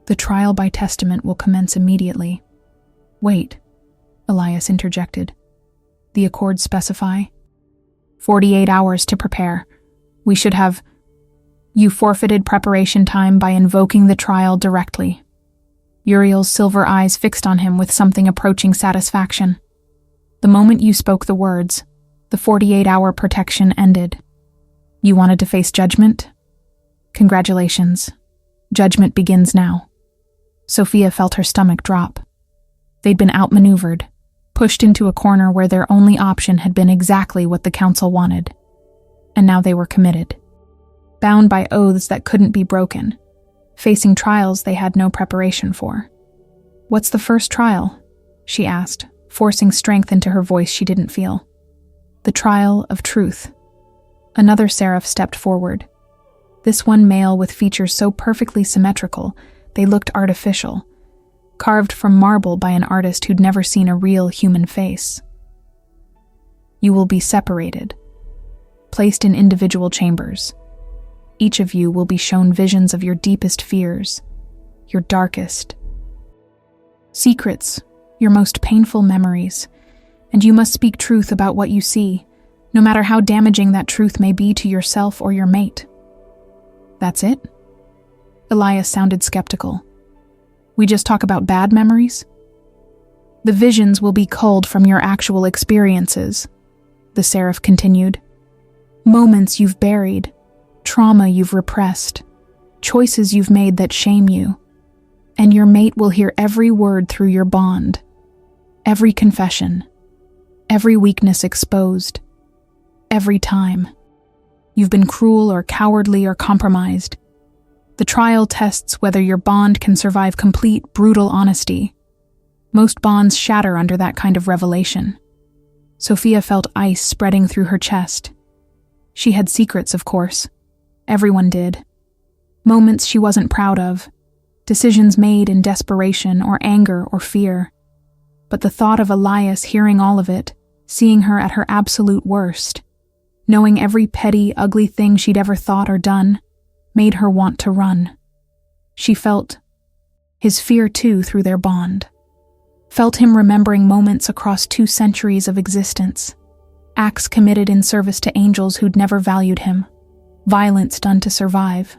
The trial by testament will commence immediately." "Wait," Elias interjected. "The accords specify 48 hours to prepare. We should have... You forfeited preparation time by invoking the trial directly." Uriel's silver eyes fixed on him with something approaching satisfaction. "The moment you spoke the words, the 48-hour protection ended. You wanted to face judgment? Congratulations. Judgment begins now." Sophia felt her stomach drop. They'd been outmaneuvered, pushed into a corner where their only option had been exactly what the council wanted. And now they were committed, bound by oaths that couldn't be broken, facing trials they had no preparation for. "What's the first trial?" she asked, forcing strength into her voice she didn't feel. "The trial of truth." Another seraph stepped forward, this one male with features so perfectly symmetrical they looked artificial, carved from marble by an artist who'd never seen a real human face. "You will be separated, placed in individual chambers. Each of you will be shown visions of your deepest fears, your darkest secrets, your most painful memories, and you must speak truth about what you see, no matter how damaging that truth may be to yourself or your mate." "That's it?" Elias sounded skeptical. "We just talk about bad memories?" "The visions will be culled from your actual experiences," the seraph continued. "Moments you've buried, trauma you've repressed, choices you've made that shame you. And your mate will hear every word through your bond, every confession, every weakness exposed, every time you've been cruel or cowardly or compromised. The trial tests whether your bond can survive complete, brutal honesty. Most bonds shatter under that kind of revelation." Sophia felt ice spreading through her chest. She had secrets, of course. Everyone did. Moments she wasn't proud of, decisions made in desperation or anger or fear. But the thought of Elias hearing all of it, seeing her at her absolute worst, knowing every petty, ugly thing she'd ever thought or done, made her want to run. She felt his fear too through their bond. Felt him remembering moments across 2 centuries of existence, acts committed in service to angels who'd never valued him, violence done to survive,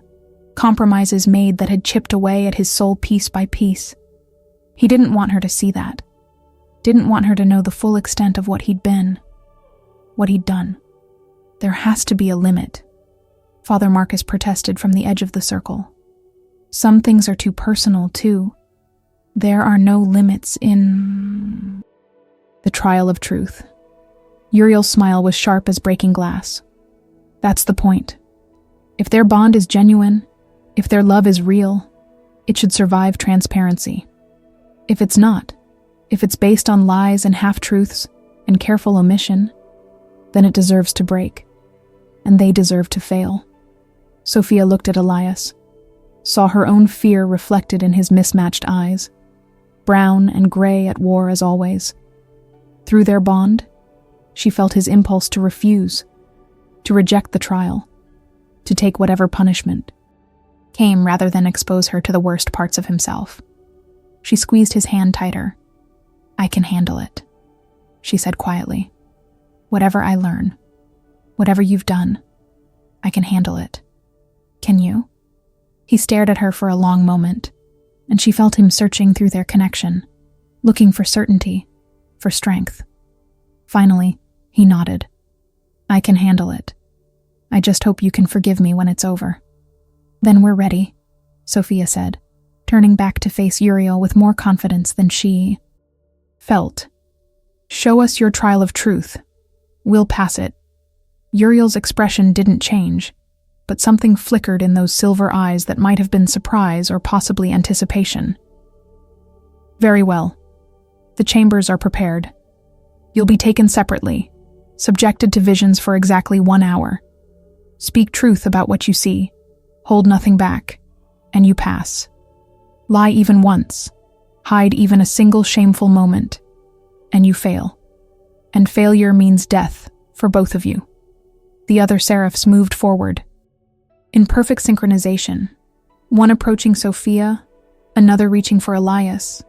compromises made that had chipped away at his soul piece by piece. He didn't want her to see that. Didn't want her to know the full extent of what he'd been, what he'd done. There has to be a limit, Father Marcus protested from the edge of the circle. Some things are too personal, too. There are no limits in the trial of truth. Uriel's smile was sharp as breaking glass. That's the point. If their bond is genuine, if their love is real, it should survive transparency. If it's not, if it's based on lies and half-truths and careful omission, then it deserves to break, and they deserve to fail. Sophia looked at Elias, saw her own fear reflected in his mismatched eyes, brown and gray at war as always. Through their bond, she felt his impulse to refuse, to reject the trial, to take whatever punishment came rather than expose her to the worst parts of himself. She squeezed his hand tighter. "I can handle it," she said quietly. "Whatever I learn, whatever you've done, I can handle it. Can you?" He stared at her for a long moment, and she felt him searching through their connection, looking for certainty, for strength. Finally, he nodded. "I can handle it. I just hope you can forgive me when it's over." "Then we're ready," Sophia said, turning back to face Uriel with more confidence than she felt. "Show us your trial of truth. We'll pass it." Uriel's expression didn't change, but something flickered in those silver eyes that might have been surprise or possibly anticipation. "Very well. The chambers are prepared. You'll be taken separately, subjected to visions for exactly 1 hour. Speak truth about what you see, hold nothing back, and you pass. Lie even once, hide even a single shameful moment, and you fail. And failure means death for both of you." The other seraphs moved forward, in perfect synchronization, one approaching Sophia, another reaching for Elias.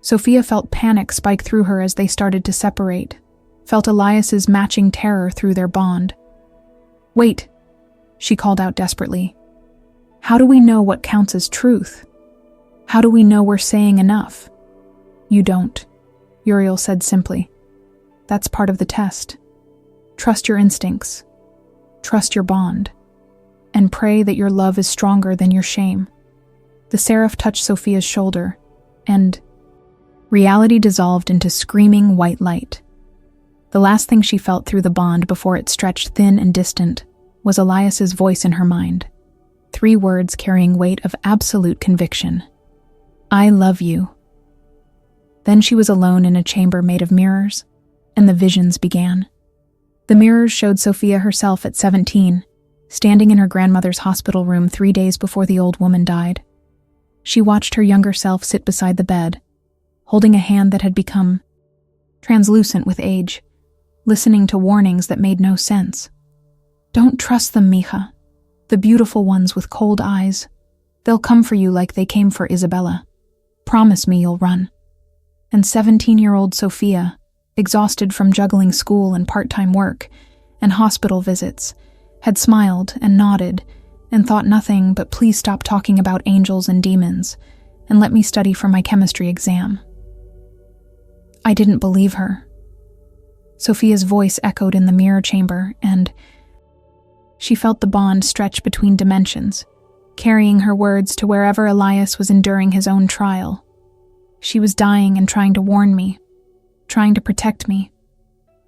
Sophia felt panic spike through her as they started to separate, felt Elias's matching terror through their bond. "Wait," she called out desperately. "How do we know what counts as truth? How do we know we're saying enough?" "You don't," Uriel said simply. "That's part of the test. Trust your instincts. Trust your bond. And pray that your love is stronger than your shame." The seraph touched Sophia's shoulder, and reality dissolved into screaming white light. The last thing she felt through the bond before it stretched thin and distant was Elias's voice in her mind, 3 words carrying weight of absolute conviction. "I love you." Then she was alone in a chamber made of mirrors, and the visions began. The mirrors showed Sophia herself at 17, standing in her grandmother's hospital room 3 days before the old woman died. She watched her younger self sit beside the bed, holding a hand that had become translucent with age, listening to warnings that made no sense. "Don't trust them, mija. The beautiful ones with cold eyes. They'll come for you like they came for Isabella. Promise me you'll run." And 17-year-old Sophia, exhausted from juggling school and part-time work and hospital visits, had smiled and nodded and thought nothing but, "Please stop talking about angels and demons and let me study for my chemistry exam." I didn't believe her. Sophia's voice echoed in the mirror chamber, and she felt the bond stretch between dimensions, carrying her words to wherever Elias was enduring his own trial. She was dying and trying to warn me, trying to protect me,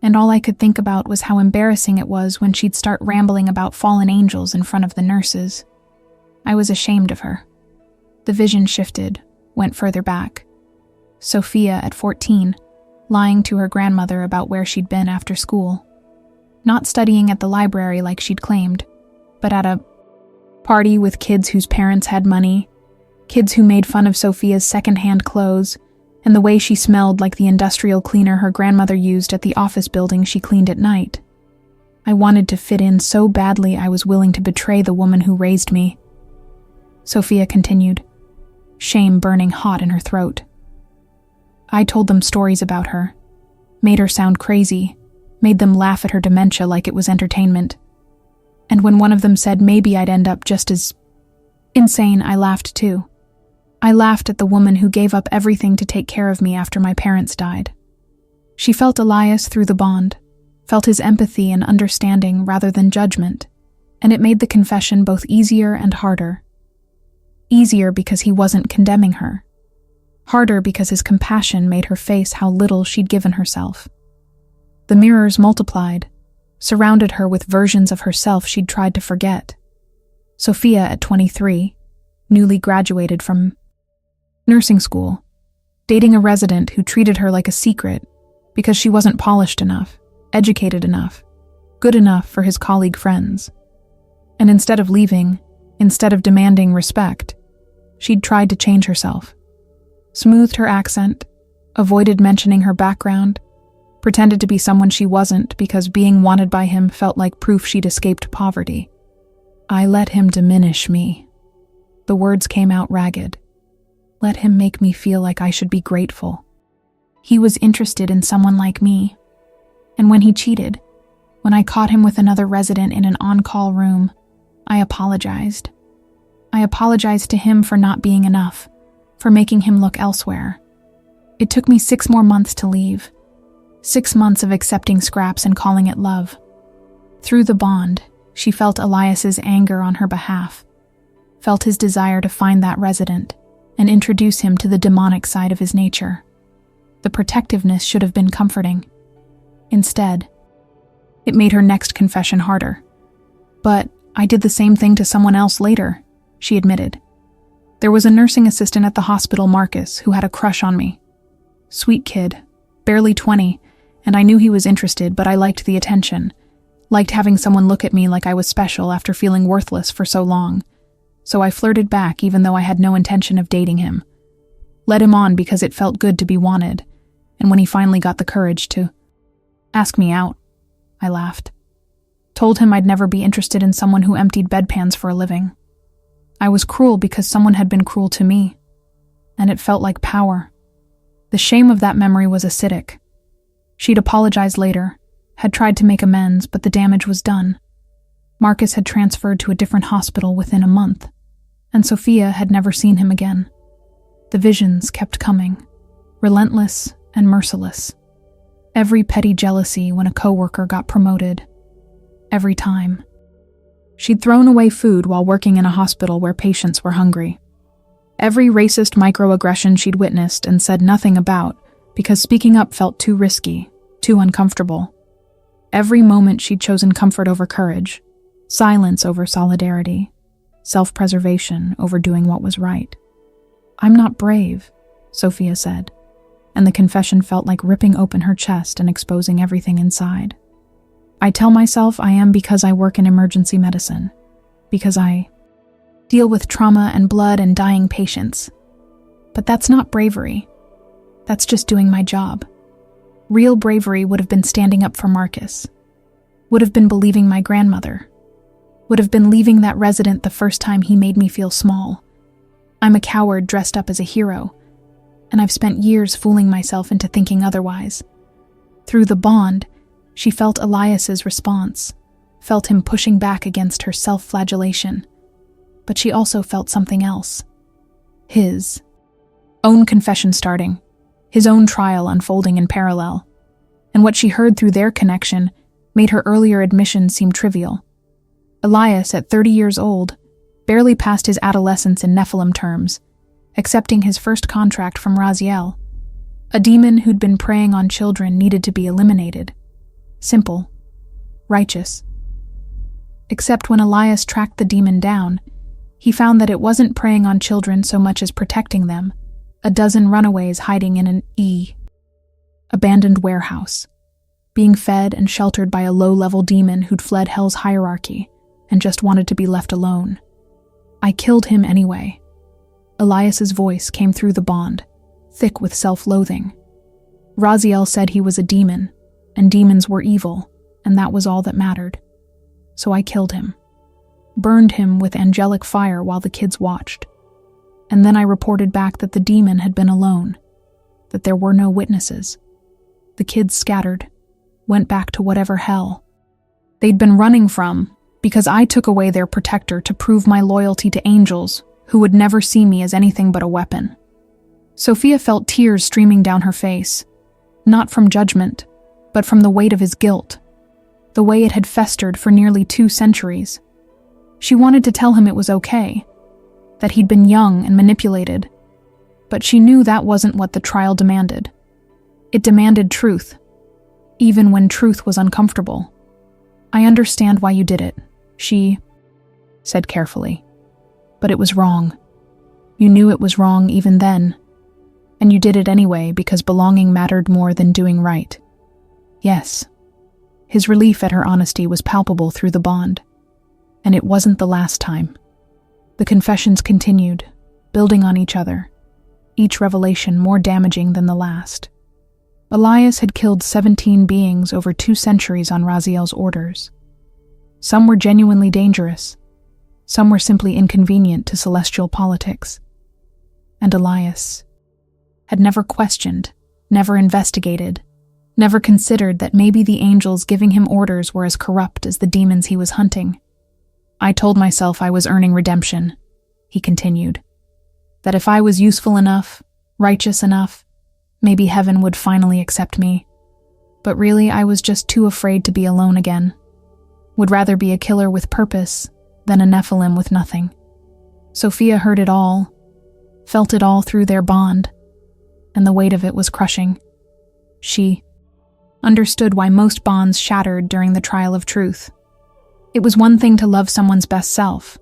and all I could think about was how embarrassing it was when she'd start rambling about fallen angels in front of the nurses. I was ashamed of her. The vision shifted, went further back. Sophia, at 14, lying to her grandmother about where she'd been after school. Not studying at the library like she'd claimed, but at a party with kids whose parents had money, kids who made fun of Sophia's second-hand clothes, and the way she smelled like the industrial cleaner her grandmother used at the office building she cleaned at night. I wanted to fit in so badly I was willing to betray the woman who raised me. Sophia continued, shame burning hot in her throat. I told them stories about her, made her sound crazy, made them laugh at her dementia like it was entertainment. And when one of them said maybe I'd end up just as Insane, I laughed too. I laughed at the woman who gave up everything to take care of me after my parents died. She felt Elias through the bond, felt his empathy and understanding rather than judgment, and it made the confession both easier and harder. Easier because he wasn't condemning her. Harder because his compassion made her face how little she'd given herself. The mirrors multiplied, surrounded her with versions of herself she'd tried to forget. Sophia at 23, newly graduated from nursing school, dating a resident who treated her like a secret because she wasn't polished enough, educated enough, good enough for his colleague friends. And instead of leaving, instead of demanding respect, she'd tried to change herself. Smoothed her accent, avoided mentioning her background, pretended to be someone she wasn't because being wanted by him felt like proof she'd escaped poverty. I let him diminish me. The words came out ragged. Let him make me feel like I should be grateful. He was interested in someone like me. And when he cheated, when I caught him with another resident in an on-call room, I apologized. I apologized to him for not being enough, for making him look elsewhere. It took me 6 more months to leave. 6 months of accepting scraps and calling it love. Through the bond, she felt Elias's anger on her behalf, felt his desire to find that resident and introduce him to the demonic side of his nature. The protectiveness should have been comforting. Instead, it made her next confession harder. But I did the same thing to someone else later, she admitted. There was a nursing assistant at the hospital, Marcus, who had a crush on me. Sweet kid, barely 20, and I knew he was interested, but I liked the attention. Liked having someone look at me like I was special after feeling worthless for so long. So I flirted back even though I had no intention of dating him. Led him on because it felt good to be wanted, and when he finally got the courage to ask me out, I laughed. Told him I'd never be interested in someone who emptied bedpans for a living. I was cruel because someone had been cruel to me, and it felt like power. The shame of that memory was acidic. She'd apologized later, had tried to make amends, but the damage was done. Marcus had transferred to a different hospital within a month, and Sophia had never seen him again. The visions kept coming, relentless and merciless. Every petty jealousy when a coworker got promoted. Every time. She'd thrown away food while working in a hospital where patients were hungry. Every racist microaggression she'd witnessed and said nothing about because speaking up felt too risky, too uncomfortable. Every moment she'd chosen comfort over courage, silence over solidarity, self-preservation over doing what was right. I'm not brave, Sophia said, and the confession felt like ripping open her chest and exposing everything inside. I tell myself I am because I work in emergency medicine, because I deal with trauma and blood and dying patients. But that's not bravery. That's just doing my job. Real bravery would have been standing up for Marcus, would have been believing my grandmother, would have been leaving that resident the first time he made me feel small. I'm a coward dressed up as a hero, and I've spent years fooling myself into thinking otherwise. Through the bond, she felt Elias's response, felt him pushing back against her self-flagellation, but she also felt something else. His own confession starting, his own trial unfolding in parallel, and what she heard through their connection made her earlier admission seem trivial. Elias, at 30 years old, barely passed his adolescence in Nephilim terms, accepting his first contract from Raziel. A demon who'd been preying on children needed to be eliminated. Simple. Righteous. Except when Elias tracked the demon down, he found that it wasn't preying on children so much as protecting them. A dozen runaways hiding in an abandoned warehouse, being fed and sheltered by a low-level demon who'd fled Hell's hierarchy and just wanted to be left alone. I killed him anyway. Elias's voice came through the bond, thick with self-loathing. Raziel said he was a demon, and demons were evil, and that was all that mattered. So I killed him. Burned him with angelic fire while the kids watched. And then I reported back that the demon had been alone, that there were no witnesses. The kids scattered, went back to whatever hell they'd been running from, Because I took away their protector to prove my loyalty to angels, who would never see me as anything but a weapon. Sophia felt tears streaming down her face, not from judgment, but from the weight of his guilt, the way it had festered for nearly 2 centuries. She wanted to tell him it was okay, that he'd been young and manipulated, but she knew that wasn't what the trial demanded. It demanded truth, even when truth was uncomfortable. "I understand why you did it," she said carefully. "But it was wrong. You knew it was wrong even then, and you did it anyway because belonging mattered more than doing right." Yes. His relief at her honesty was palpable through the bond. And it wasn't the last time. The confessions continued, building on each other, each revelation more damaging than the last. Elias had killed 17 beings over 2 centuries on Raziel's orders. Some were genuinely dangerous. Some were simply inconvenient to celestial politics. And Elias had never questioned, never investigated, never considered that maybe the angels giving him orders were as corrupt as the demons he was hunting. "I told myself I was earning redemption," he continued. "That if I was useful enough, righteous enough, maybe heaven would finally accept me. But really, I was just too afraid to be alone again. Would rather be a killer with purpose than a Nephilim with nothing." Sophia heard it all, felt it all through their bond, and the weight of it was crushing. She understood why most bonds shattered during the trial of truth. It was one thing to love someone's best self,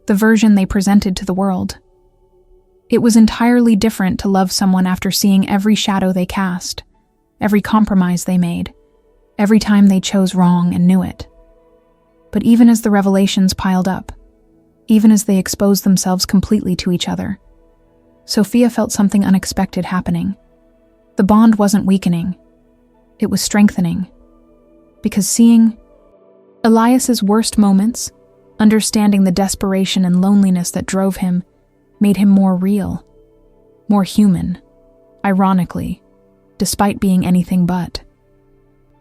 the version they presented to the world. It was entirely different to love someone after seeing every shadow they cast, every compromise they made, every time they chose wrong and knew it. But even as the revelations piled up, even as they exposed themselves completely to each other, Sophia felt something unexpected happening. The bond wasn't weakening. It was strengthening. Because seeing Elias's worst moments, understanding the desperation and loneliness that drove him, made him more real, more human, ironically, despite being anything but.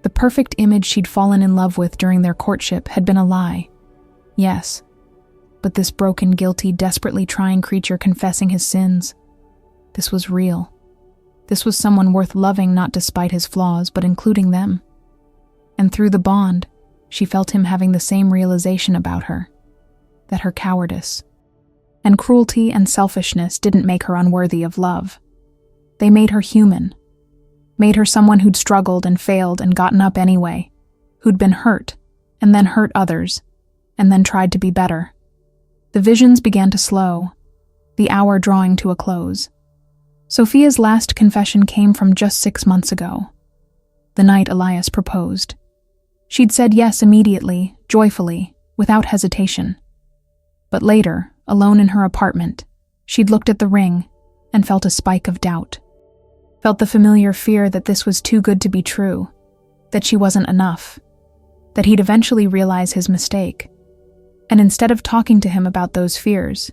The perfect image she'd fallen in love with during their courtship had been a lie. Yes, but this broken, guilty, desperately trying creature confessing his sins, this was real. This was someone worth loving not despite his flaws, but including them. And through the bond, she felt him having the same realization about her, that her cowardice and cruelty and selfishness didn't make her unworthy of love. They made her human, made her someone who'd struggled and failed and gotten up anyway, who'd been hurt and then hurt others, and then tried to be better. The visions began to slow, the hour drawing to a close. Sophia's last confession came from just 6 months ago, the night Elias proposed. She'd said yes immediately, joyfully, without hesitation. But later, alone in her apartment, she'd looked at the ring and felt a spike of doubt. Felt the familiar fear that this was too good to be true, that she wasn't enough, that he'd eventually realize his mistake. And instead of talking to him about those fears,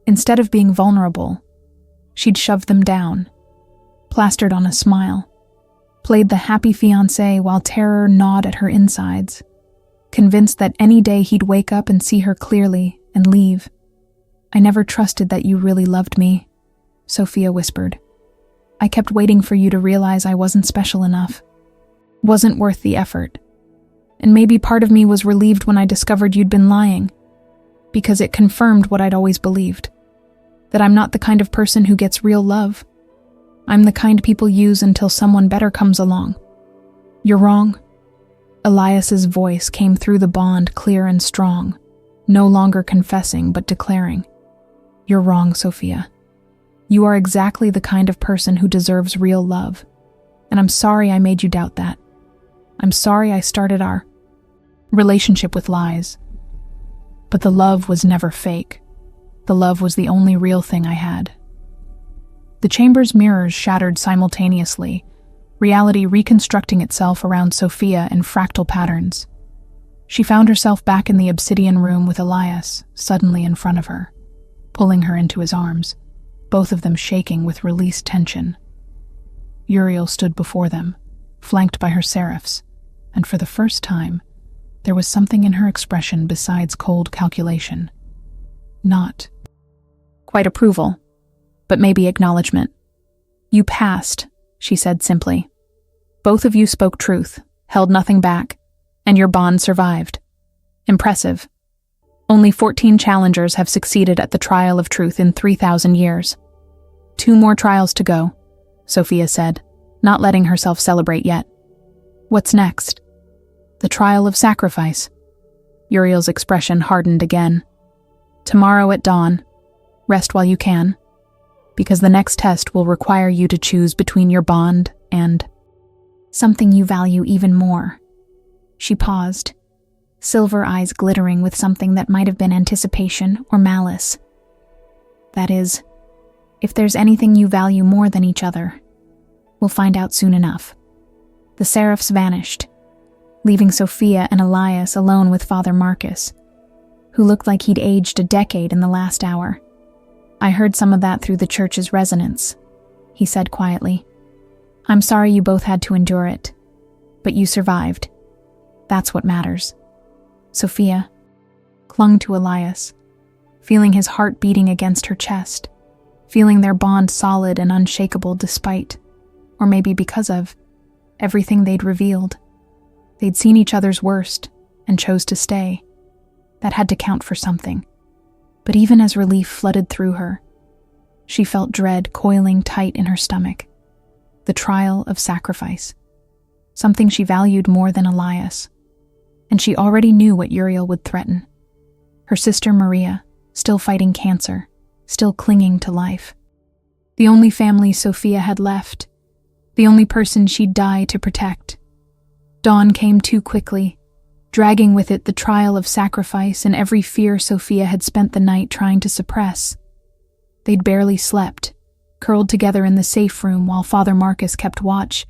instead of being vulnerable, she'd shoved them down, plastered on a smile, played the happy fiancé while terror gnawed at her insides, convinced that any day he'd wake up and see her clearly and leave. "I never trusted that you really loved me," Sophia whispered. "I kept waiting for you to realize I wasn't special enough, wasn't worth the effort. And maybe part of me was relieved when I discovered you'd been lying, because it confirmed what I'd always believed, that I'm not the kind of person who gets real love. I'm the kind people use until someone better comes along. You're wrong." Elias's voice came through the bond clear and strong, no longer confessing but declaring, "You're wrong, Sophia. You are exactly the kind of person who deserves real love, and I'm sorry I made you doubt that. I'm sorry I started our relationship with lies. But the love was never fake. The love was the only real thing I had." The chamber's mirrors shattered simultaneously, reality reconstructing itself around Sophia in fractal patterns. She found herself back in the obsidian room with Elias, suddenly in front of her, pulling her into his arms, both of them shaking with released tension. Uriel stood before them, flanked by her seraphs, and for the first time, There was something in her expression besides cold calculation. Not quite approval, but maybe acknowledgement. "You passed," she said simply. "Both of you spoke truth, held nothing back, and your bond survived. Impressive. Only 14 challengers have succeeded at the trial of truth in 3,000 years. 2 more trials to go," Sophia said, not letting herself celebrate yet. "What's next?" "The trial of sacrifice." Uriel's expression hardened again. "Tomorrow at dawn. Rest while you can, because the next test will require you to choose between your bond and something you value even more." She paused, silver eyes glittering with something that might have been anticipation or malice. "That is, if there's anything you value more than each other, we'll find out soon enough." The seraphs vanished, leaving Sophia and Elias alone with Father Marcus, who looked like he'd aged a decade in the last hour. "I heard some of that through the church's resonance," he said quietly. "I'm sorry you both had to endure it, but you survived. That's what matters." Sophia clung to Elias, feeling his heart beating against her chest, feeling their bond solid and unshakable despite, or maybe because of, everything they'd revealed. They'd seen each other's worst and chose to stay. That had to count for something. But even as relief flooded through her, she felt dread coiling tight in her stomach. The trial of sacrifice. Something she valued more than Elias. And she already knew what Uriel would threaten. Her sister Maria, still fighting cancer, still clinging to life. The only family Sophia had left. The only person she'd die to protect. Dawn came too quickly, dragging with it the trial of sacrifice and every fear Sophia had spent the night trying to suppress. They'd barely slept, curled together in the safe room while Father Marcus kept watch,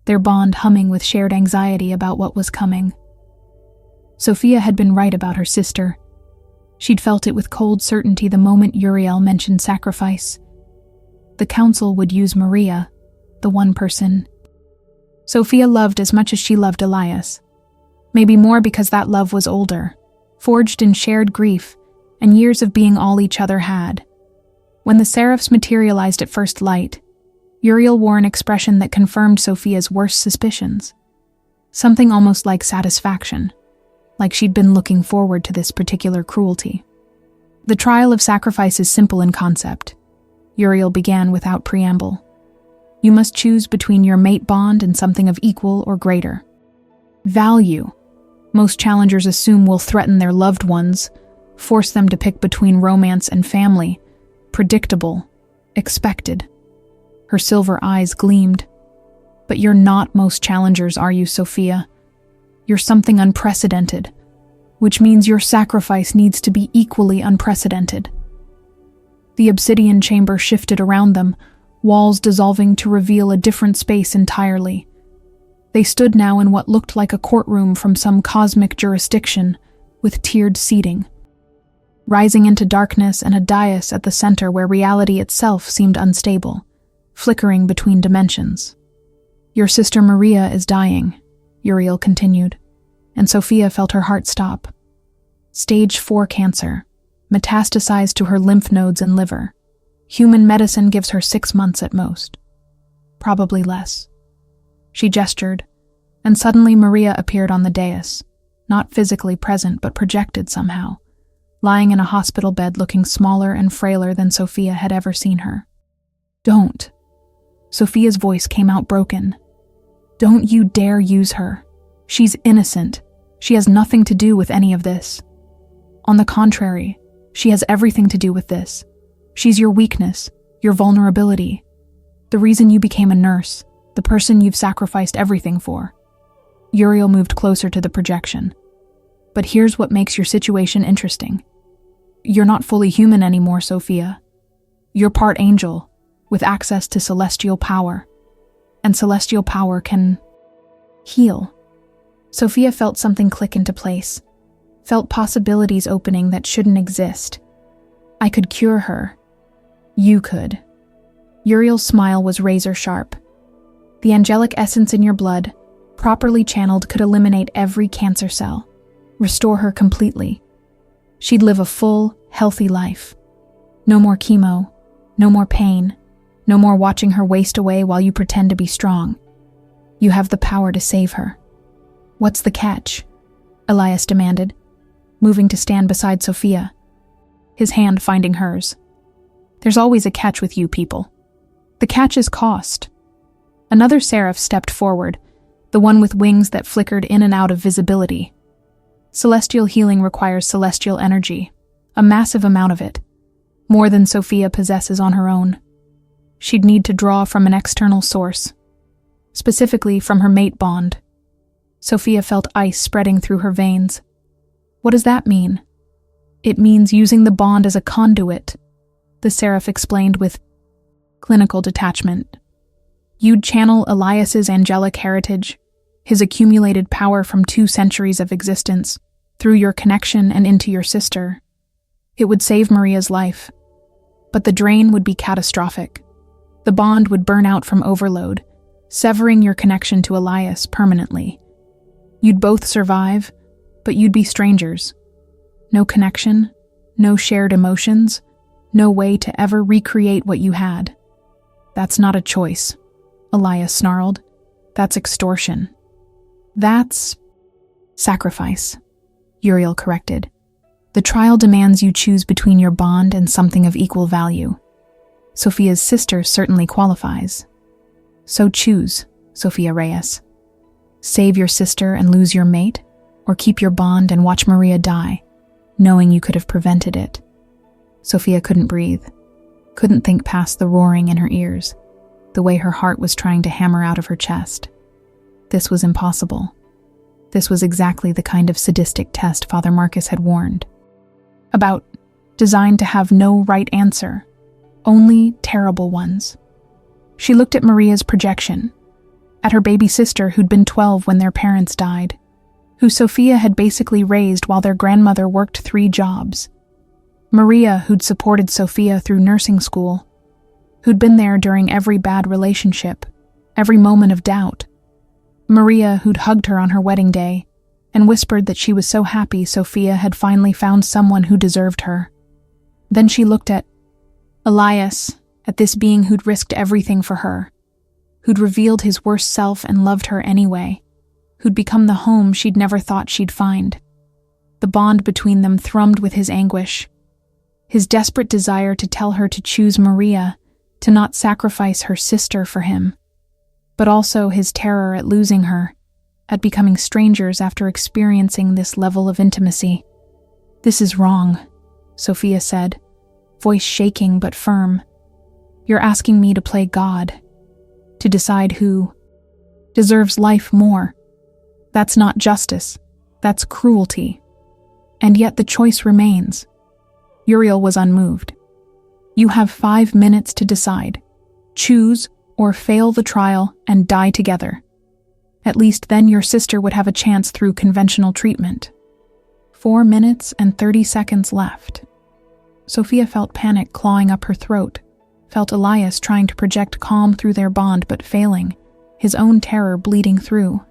their bond humming with shared anxiety about what was coming. Sophia had been right about her sister. She'd felt it with cold certainty the moment Uriel mentioned sacrifice. The council would use Maria, the one person Sophia loved as much as she loved Elias. Maybe more because that love was older, forged in shared grief and years of being all each other had. When the seraphs materialized at first light, Uriel wore an expression that confirmed Sophia's worst suspicions. Something almost like satisfaction, like she'd been looking forward to this particular cruelty. The trial of sacrifice is simple in concept. Uriel began without preamble. You must choose between your mate bond and something of equal or greater. Value. Most challengers assume will threaten their loved ones, force them to pick between romance and family. Predictable. Expected. Her silver eyes gleamed. But you're not most challengers, are you, Sophia? You're something unprecedented, which means your sacrifice needs to be equally unprecedented. The obsidian chamber shifted around them, walls dissolving to reveal a different space entirely. They stood now in what looked like a courtroom from some cosmic jurisdiction, with tiered seating. Rising into darkness and a dais at the center where reality itself seemed unstable, flickering between dimensions. Your sister Maria is dying, Uriel continued, and Sophia felt her heart stop. Stage 4 cancer, metastasized to her lymph nodes and liver. Human medicine gives her 6 months at most. Probably less. She gestured, and suddenly Maria appeared on the dais, not physically present but projected somehow, lying in a hospital bed looking smaller and frailer than Sophia had ever seen her. Don't. Sophia's voice came out broken. Don't you dare use her. She's innocent. She has nothing to do with any of this. On the contrary, she has everything to do with this. She's your weakness, your vulnerability. The reason you became a nurse, the person you've sacrificed everything for. Uriel moved closer to the projection. But here's what makes your situation interesting. You're not fully human anymore, Sophia. You're part angel, with access to celestial power. And celestial power can heal. Sophia felt something click into place, felt possibilities opening that shouldn't exist. I could cure her. You could. Uriel's smile was razor sharp. The angelic essence in your blood, properly channeled, could eliminate every cancer cell. restore her completely. She'd live a full, healthy life. No more chemo, no more pain, no more watching her waste away while you pretend to be strong. You have the power to save her. What's the catch? Elias demanded, moving to stand beside Sophia, his hand finding hers. There's always a catch with you people. The catch is cost. Another seraph stepped forward, the one with wings that flickered in and out of visibility. Celestial healing requires celestial energy, a massive amount of it, more than Sophia possesses on her own. She'd need to draw from an external source, specifically from her mate bond. Sophia felt ice spreading through her veins. What does that mean? It means using the bond as a conduit, the seraph explained with clinical detachment. You'd channel Elias's angelic heritage, his accumulated power from 2 centuries of existence, through your connection and into your sister. It would save Maria's life, but the drain would be catastrophic. The bond would burn out from overload, severing your connection to Elias permanently. You'd both survive, but you'd be strangers. No connection, no shared emotions, no way to ever recreate what you had. That's not a choice, Elias snarled. That's extortion. That's sacrifice, Uriel corrected. The trial demands you choose between your bond and something of equal value. Sophia's sister certainly qualifies. So choose, Sophia Reyes. Save your sister and lose your mate, or keep your bond and watch Maria die, knowing you could have prevented it. Sophia couldn't breathe, couldn't think past the roaring in her ears, the way her heart was trying to hammer out of her chest. This was impossible. This was exactly the kind of sadistic test Father Marcus had warned about, designed to have no right answer, only terrible ones. She looked at Maria's projection, at her baby sister who'd been 12 when their parents died, who Sophia had basically raised while their grandmother worked 3 jobs. Maria, who'd supported Sophia through nursing school, who'd been there during every bad relationship, every moment of doubt. Maria, who'd hugged her on her wedding day and whispered that she was so happy Sophia had finally found someone who deserved her. Then she looked at Elias, at this being who'd risked everything for her, who'd revealed his worst self and loved her anyway, who'd become the home she'd never thought she'd find. The bond between them thrummed with his anguish, his desperate desire to tell her to choose Maria, to not sacrifice her sister for him, but also his terror at losing her, at becoming strangers after experiencing this level of intimacy. This is wrong, Sophia said, voice shaking but firm. You're asking me to play God, to decide who deserves life more. That's not justice. That's cruelty. And yet the choice remains. Uriel was unmoved. You have 5 minutes to decide. Choose or fail the trial and die together. At least then your sister would have a chance through conventional treatment. 4 minutes and 30 seconds left. Sophia felt panic clawing up her throat, felt Elias trying to project calm through their bond but failing, his own terror bleeding through.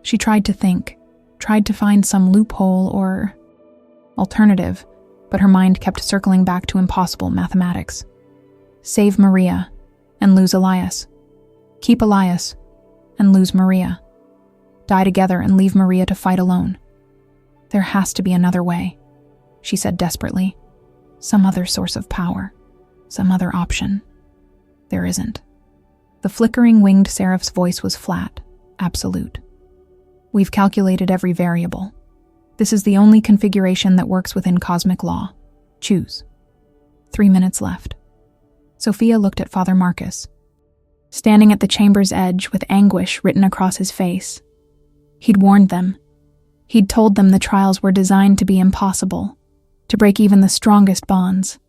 She tried to think, tried to find some loophole or alternative, but her mind kept circling back to impossible mathematics. Save Maria and lose Elias. Keep Elias and lose Maria. Die together and leave Maria to fight alone. There has to be another way, she said desperately. Some other source of power. Some other option. There isn't. The flickering winged seraph's voice was flat, absolute. We've calculated every variable. This is the only configuration that works within cosmic law. Choose. 3 minutes left. Sophia looked at Father Marcus, standing at the chamber's edge with anguish written across his face. He'd warned them. He'd told them the trials were designed to be impossible, to break even the strongest bonds.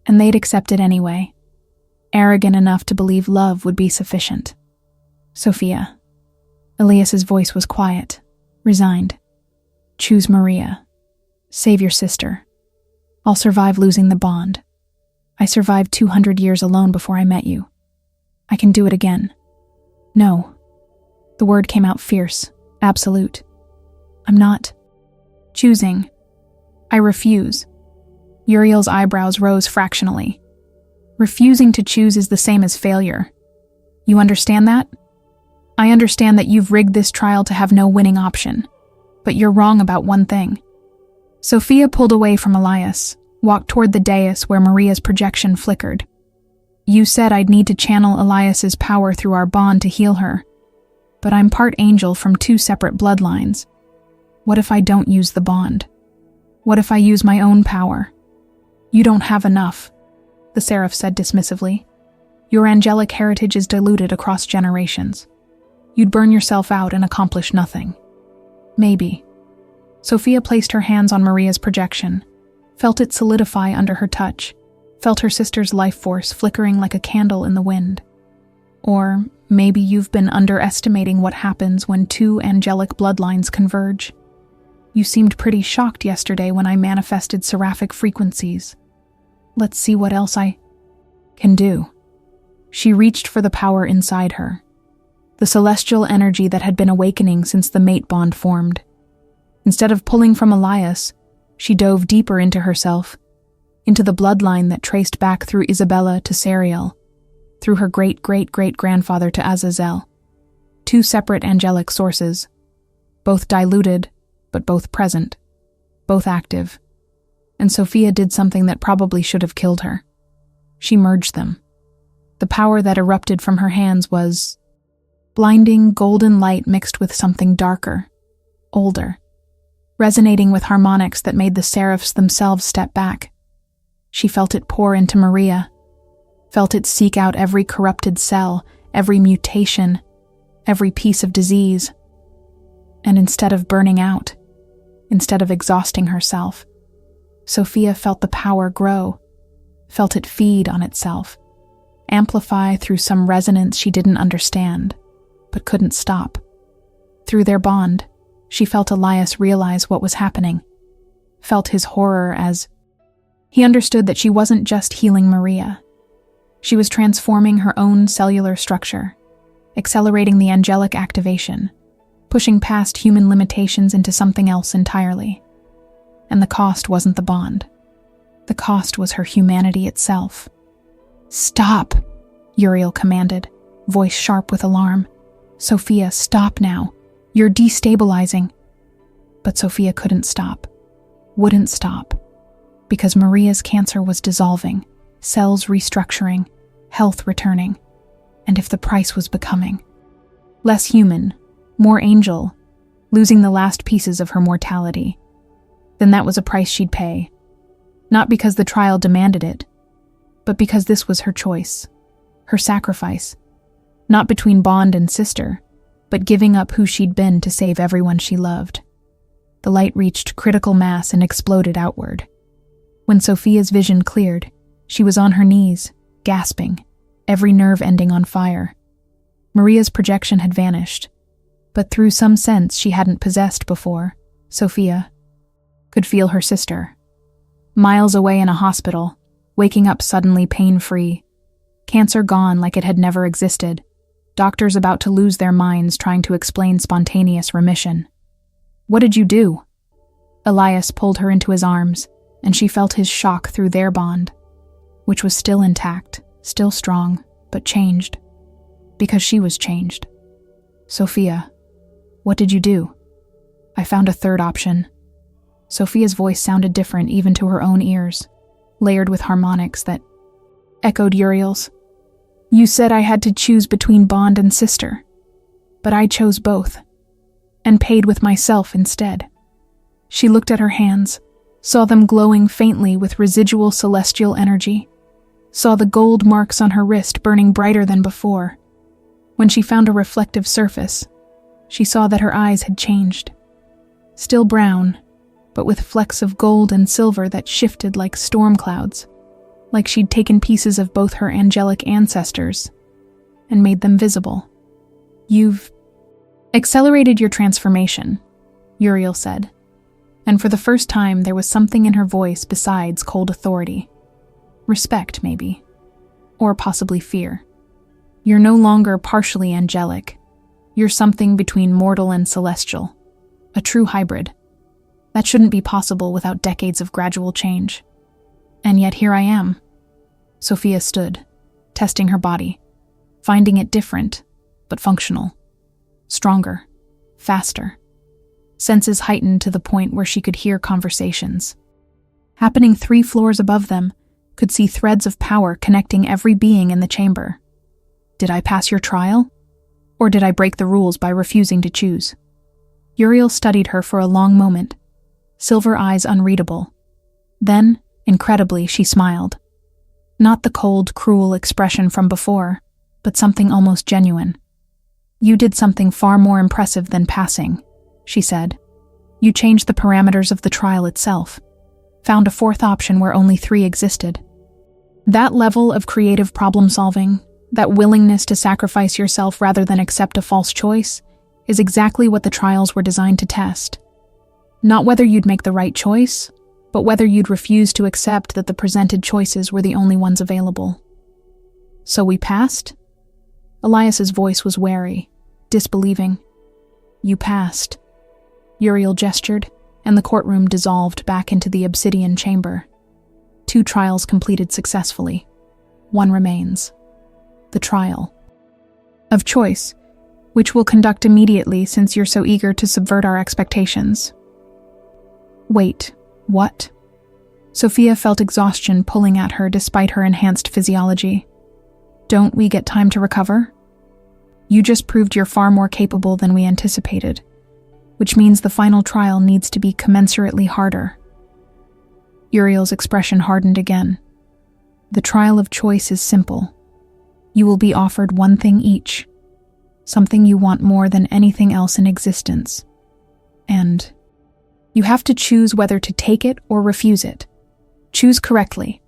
And they'd accept it anyway, arrogant enough to believe love would be sufficient. Sophia. Elias's voice was quiet, resigned. Choose Maria. Save your sister. I'll survive losing the bond. I survived 200 years alone before I met you. I can do it again. No. The word came out fierce, absolute. I'm not. Choosing. I refuse. Uriel's eyebrows rose fractionally. Refusing to choose is the same as failure. You understand that? I understand that you've rigged this trial to have no winning option. But you're wrong about one thing. Sophia pulled away from Elias, walked toward the dais where Maria's projection flickered. You said I'd need to channel Elias's power through our bond to heal her. But I'm part angel from 2 separate bloodlines. What if I don't use the bond? What if I use my own power? You don't have enough, the seraph said dismissively. Your angelic heritage is diluted across generations. You'd burn yourself out and accomplish nothing. Maybe. Sophia placed her hands on Maria's projection, felt it solidify under her touch, felt her sister's life force flickering like a candle in the wind. Or maybe you've been underestimating what happens when 2 angelic bloodlines converge. You seemed pretty shocked yesterday when I manifested seraphic frequencies. Let's see what else I can do. She reached for the power inside her, the celestial energy that had been awakening since the mate bond formed. Instead of pulling from Elias, she dove deeper into herself, into the bloodline that traced back through Isabella to Sariel, through her great-great-great-grandfather to Azazel. 2 separate angelic sources, both diluted, but both present, both active. And Sophia did something that probably should have killed her. She merged them. The power that erupted from her hands was blinding golden light mixed with something darker, older, resonating with harmonics that made the seraphs themselves step back. She felt it pour into Maria, felt it seek out every corrupted cell, every mutation, every piece of disease. And instead of burning out, instead of exhausting herself, Sophia felt the power grow, felt it feed on itself, amplify through some resonance she didn't understand, but couldn't stop. Through their bond, she felt Elias realize what was happening, felt his horror as he understood that she wasn't just healing Maria. She was transforming her own cellular structure, accelerating the angelic activation, pushing past human limitations into something else entirely. And the cost wasn't the bond. The cost was her humanity itself. Stop, Uriel commanded, voice sharp with alarm. Sophia, stop now. You're destabilizing. But Sophia couldn't stop, wouldn't stop, because Maria's cancer was dissolving, cells restructuring, health returning, and if the price was becoming less human, more angel, losing the last pieces of her mortality, then that was a price she'd pay, not because the trial demanded it, but because this was her choice, her sacrifice, not between bond and sister, but giving up who she'd been to save everyone she loved. The light reached critical mass and exploded outward. When Sophia's vision cleared, she was on her knees, gasping, every nerve ending on fire. Maria's projection had vanished, but through some sense she hadn't possessed before, Sophia could feel her sister. Miles away in a hospital, waking up suddenly pain-free, cancer gone like it had never existed, doctors about to lose their minds trying to explain spontaneous remission. What did you do? Elias pulled her into his arms, and she felt his shock through their bond, which was still intact, still strong, but changed. Because she was changed. Sophia, what did you do? I found a third option. Sophia's voice sounded different even to her own ears, layered with harmonics that echoed Uriel's. You said I had to choose between bond and sister, but I chose both, and paid with myself instead. She looked at her hands, saw them glowing faintly with residual celestial energy, saw the gold marks on her wrist burning brighter than before. When she found a reflective surface, she saw that her eyes had changed. Still brown, but with flecks of gold and silver that shifted like storm clouds, like she'd taken pieces of both her angelic ancestors and made them visible. You've accelerated your transformation, Uriel said, and for the first time there was something in her voice besides cold authority. Respect, maybe, or possibly fear. You're no longer partially angelic. You're something between mortal and celestial, a true hybrid. That shouldn't be possible without decades of gradual change. And yet here I am. Sophia stood, testing her body, finding it different, but functional. Stronger, faster. Senses heightened to the point where she could hear conversations. Happening 3 floors above them, could see threads of power connecting every being in the chamber. Did I pass your trial? Or did I break the rules by refusing to choose? Uriel studied her for a long moment, silver eyes unreadable. Then, incredibly, she smiled. Not the cold, cruel expression from before, but something almost genuine. You did something far more impressive than passing, she said. You changed the parameters of the trial itself, found a 4th option where only 3 existed. That level of creative problem-solving, that willingness to sacrifice yourself rather than accept a false choice, is exactly what the trials were designed to test. Not whether you'd make the right choice, but whether you'd refuse to accept that the presented choices were the only ones available. So we passed? Elias's voice was wary, disbelieving. You passed. Uriel gestured, and the courtroom dissolved back into the obsidian chamber. 2 trials completed successfully. 1 remains. The trial of choice, which we'll conduct immediately since you're so eager to subvert our expectations. Wait, what? Sophia felt exhaustion pulling at her despite her enhanced physiology. Don't we get time to recover? You just proved you're far more capable than we anticipated, which means the final trial needs to be commensurately harder. Uriel's expression hardened again. The trial of choice is simple. You will be offered 1 thing each, something you want more than anything else in existence. And you have to choose whether to take it or refuse it. Choose correctly,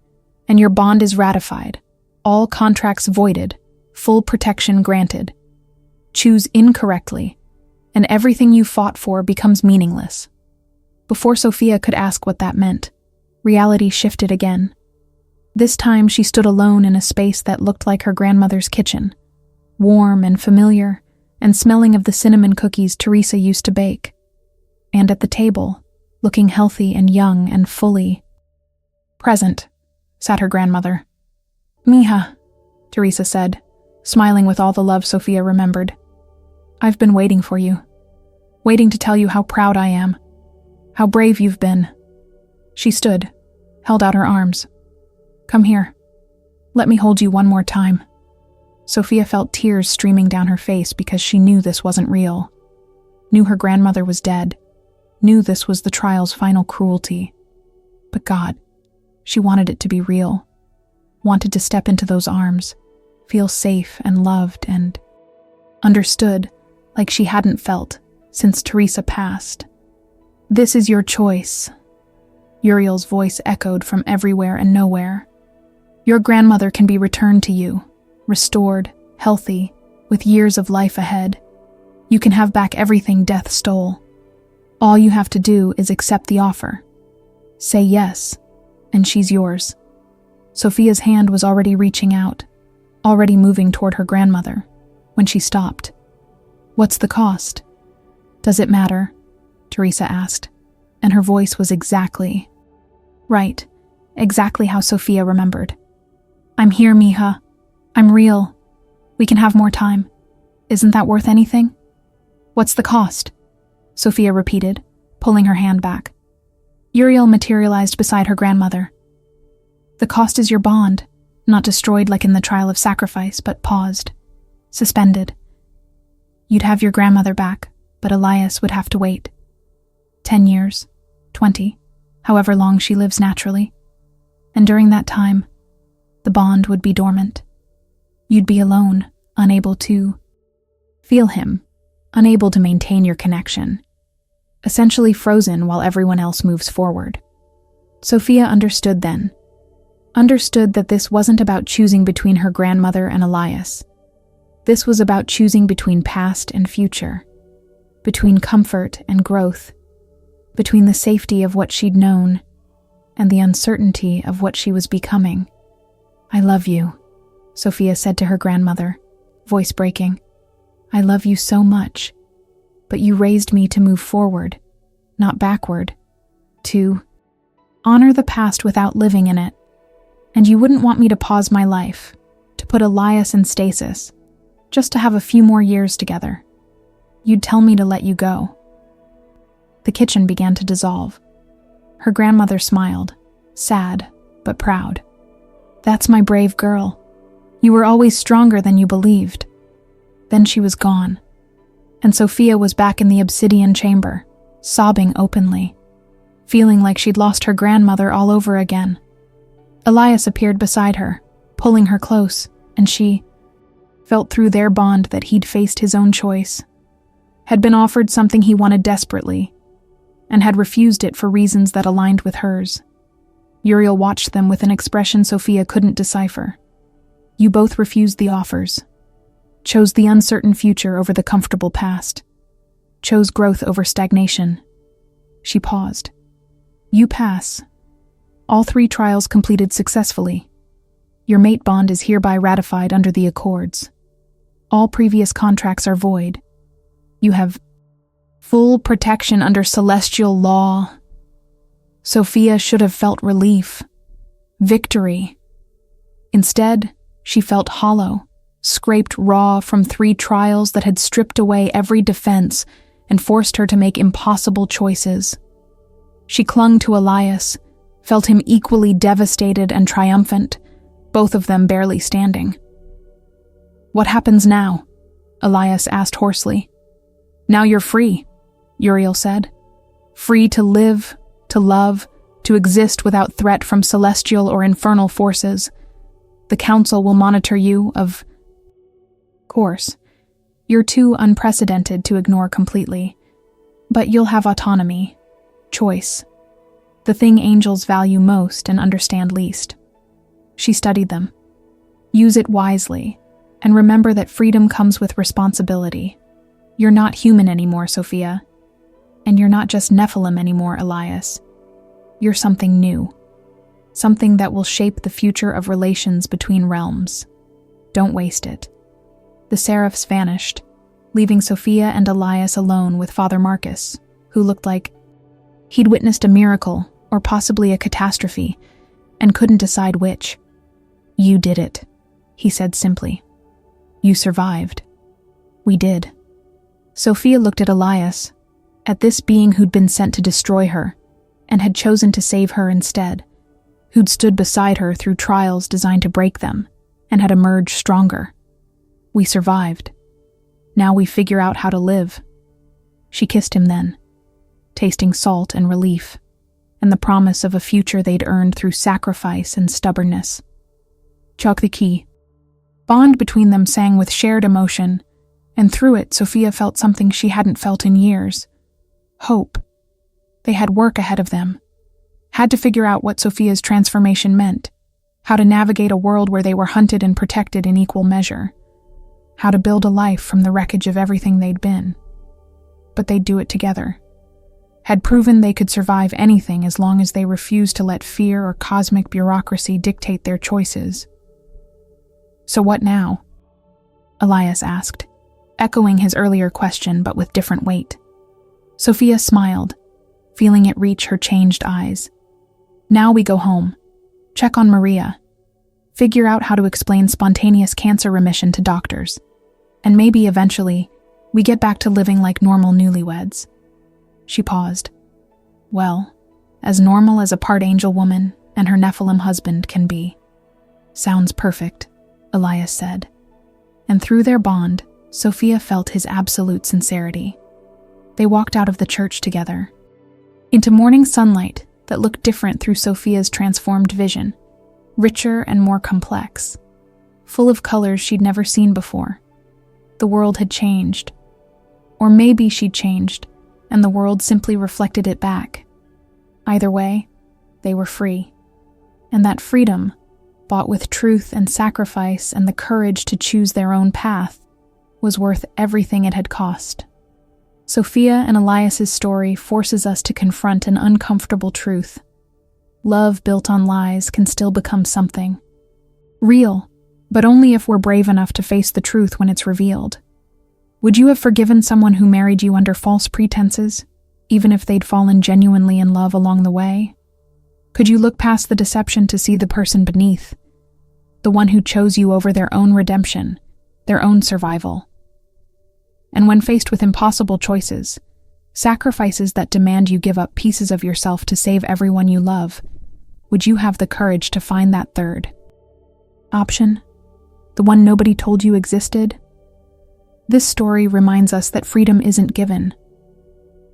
and your bond is ratified, all contracts voided, full protection granted. Choose incorrectly, and everything you fought for becomes meaningless. Before Sophia could ask what that meant, reality shifted again. This time she stood alone in a space that looked like her grandmother's kitchen, warm and familiar, and smelling of the cinnamon cookies Teresa used to bake. And at the table, looking healthy and young and fully present, sat her grandmother. Mija, Teresa said, smiling with all the love Sophia remembered. I've been waiting for you, waiting to tell you how proud I am, how brave you've been. She stood, held out her arms. Come here. Let me hold you 1 more time. Sophia felt tears streaming down her face because she knew this wasn't real. Knew her grandmother was dead. Knew this was the trial's final cruelty. But God, she wanted it to be real. Wanted to step into those arms, feel safe and loved and understood like she hadn't felt since Teresa passed. This is your choice. Uriel's voice echoed from everywhere and nowhere. Your grandmother can be returned to you, restored, healthy, with years of life ahead. You can have back everything death stole. All you have to do is accept the offer. Say yes, and she's yours. Sophia's hand was already reaching out, already moving toward her grandmother, when she stopped. What's the cost? Does it matter? Teresa asked, and her voice was exactly right, exactly how Sophia remembered. I'm here, Mija. I'm real. We can have more time. Isn't that worth anything? What's the cost? Sophia repeated, pulling her hand back. Uriel materialized beside her grandmother. The cost is your bond, not destroyed like in the trial of sacrifice, but paused, suspended. You'd have your grandmother back, but Elias would have to wait. 10 years, 20, however long she lives naturally. And during that time, the bond would be dormant. You'd be alone, unable to feel him, unable to maintain your connection, essentially frozen while everyone else moves forward. Sophia understood then. Understood that this wasn't about choosing between her grandmother and Elias. This was about choosing between past and future, between comfort and growth, between the safety of what she'd known and the uncertainty of what she was becoming. I love you, Sophia said to her grandmother, voice breaking. I love you so much, but you raised me to move forward, not backward. to honor the past without living in it. And you wouldn't want me to pause my life, to put Elias in stasis, just to have a few more years together. You'd tell me to let you go. The kitchen began to dissolve. Her grandmother smiled, sad but proud. That's my brave girl. You were always stronger than you believed. Then she was gone, and Sophia was back in the obsidian chamber, sobbing openly, feeling like she'd lost her grandmother all over again. Elias appeared beside her, pulling her close, and she felt through their bond that he'd faced his own choice, had been offered something he wanted desperately, and had refused it for reasons that aligned with hers. Uriel watched them with an expression Sophia couldn't decipher. You both refused the offers, chose the uncertain future over the comfortable past, chose growth over stagnation. She paused. You pass. All 3 trials completed successfully. Your mate bond is hereby ratified under the Accords. All previous contracts are void. You have full protection under celestial law. Sophia should have felt relief, victory. Instead, she felt hollow, scraped raw from 3 trials that had stripped away every defense and forced her to make impossible choices. She clung to Elias, felt him equally devastated and triumphant, both of them barely standing. What happens now? Elias asked hoarsely. Now you're free, Uriel said. Free to live, to love, to exist without threat from celestial or infernal forces. The council will monitor you, of course. You're too unprecedented to ignore completely. But you'll have autonomy, choice, the thing angels value most and understand least. She studied them. Use it wisely, and remember that freedom comes with responsibility. You're not human anymore, Sophia. And you're not just Nephilim anymore, Elias. You're something new. Something that will shape the future of relations between realms. Don't waste it. The seraphs vanished, leaving Sophia and Elias alone with Father Marcus, who looked like he'd witnessed a miracle or possibly a catastrophe, and couldn't decide which. You did it, he said simply. You survived. We did. Sophia looked at Elias, at this being who'd been sent to destroy her, and had chosen to save her instead, who'd stood beside her through trials designed to break them, and had emerged stronger. We survived. Now we figure out how to live. She kissed him then, tasting salt and relief, and the promise of a future they'd earned through sacrifice and stubbornness. Chalk the key. Bond between them sang with shared emotion, and through it Sophia felt something she hadn't felt in years. Hope. They had work ahead of them. Had to figure out what Sophia's transformation meant, how to navigate a world where they were hunted and protected in equal measure, how to build a life from the wreckage of everything they'd been. But they'd do it together. Had proven they could survive anything as long as they refused to let fear or cosmic bureaucracy dictate their choices. So what now? Elias asked, echoing his earlier question but with different weight. Sophia smiled, feeling it reach her changed eyes. Now we go home, check on Maria, figure out how to explain spontaneous cancer remission to doctors, and maybe eventually we get back to living like normal newlyweds. She paused. Well, as normal as a part angel woman and her Nephilim husband can be. Sounds perfect, Elias said. And through their bond, Sophia felt his absolute sincerity. They walked out of the church together, into morning sunlight that looked different through Sophia's transformed vision, richer and more complex, full of colors she'd never seen before. The world had changed. Or maybe she'd changed, and the world simply reflected it back. Either way, they were free. And that freedom, bought with truth and sacrifice and the courage to choose their own path, was worth everything it had cost. Sophia and Elias's story forces us to confront an uncomfortable truth. Love built on lies can still become something real, but only if we're brave enough to face the truth when it's revealed. Would you have forgiven someone who married you under false pretenses? even if they'd fallen genuinely in love along the way? Could you look past the deception to see the person beneath, the one who chose you over their own redemption, their own survival? And when faced with impossible choices, sacrifices that demand you give up pieces of yourself to save everyone you love, would you have the courage to find that third option, the one nobody told you existed? This story reminds us that freedom isn't given.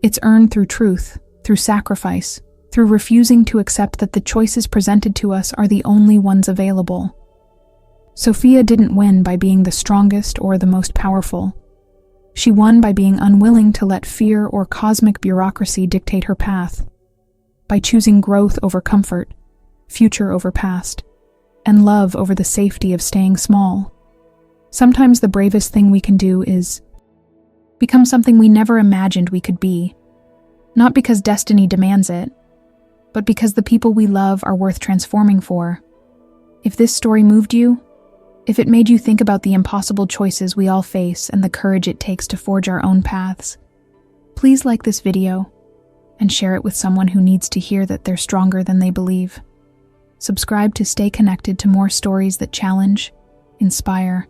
It's earned through truth, through sacrifice, through refusing to accept that the choices presented to us are the only ones available. Sophia didn't win by being the strongest or the most powerful. She won by being unwilling to let fear or cosmic bureaucracy dictate her path, by choosing growth over comfort, future over past, and love over the safety of staying small. Sometimes the bravest thing we can do is become something we never imagined we could be, not because destiny demands it, but because the people we love are worth transforming for. If this story moved you, if it made you think about the impossible choices we all face and the courage it takes to forge our own paths, please like this video and share it with someone who needs to hear that they're stronger than they believe. Subscribe to stay connected to more stories that challenge, inspire,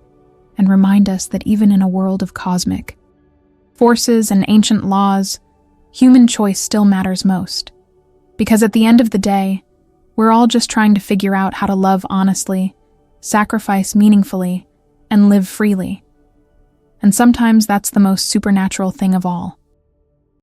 and remind us that even in a world of cosmic forces and ancient laws, human choice still matters most. Because at the end of the day, we're all just trying to figure out how to love honestly, sacrifice meaningfully, and live freely. And sometimes that's the most supernatural thing of all.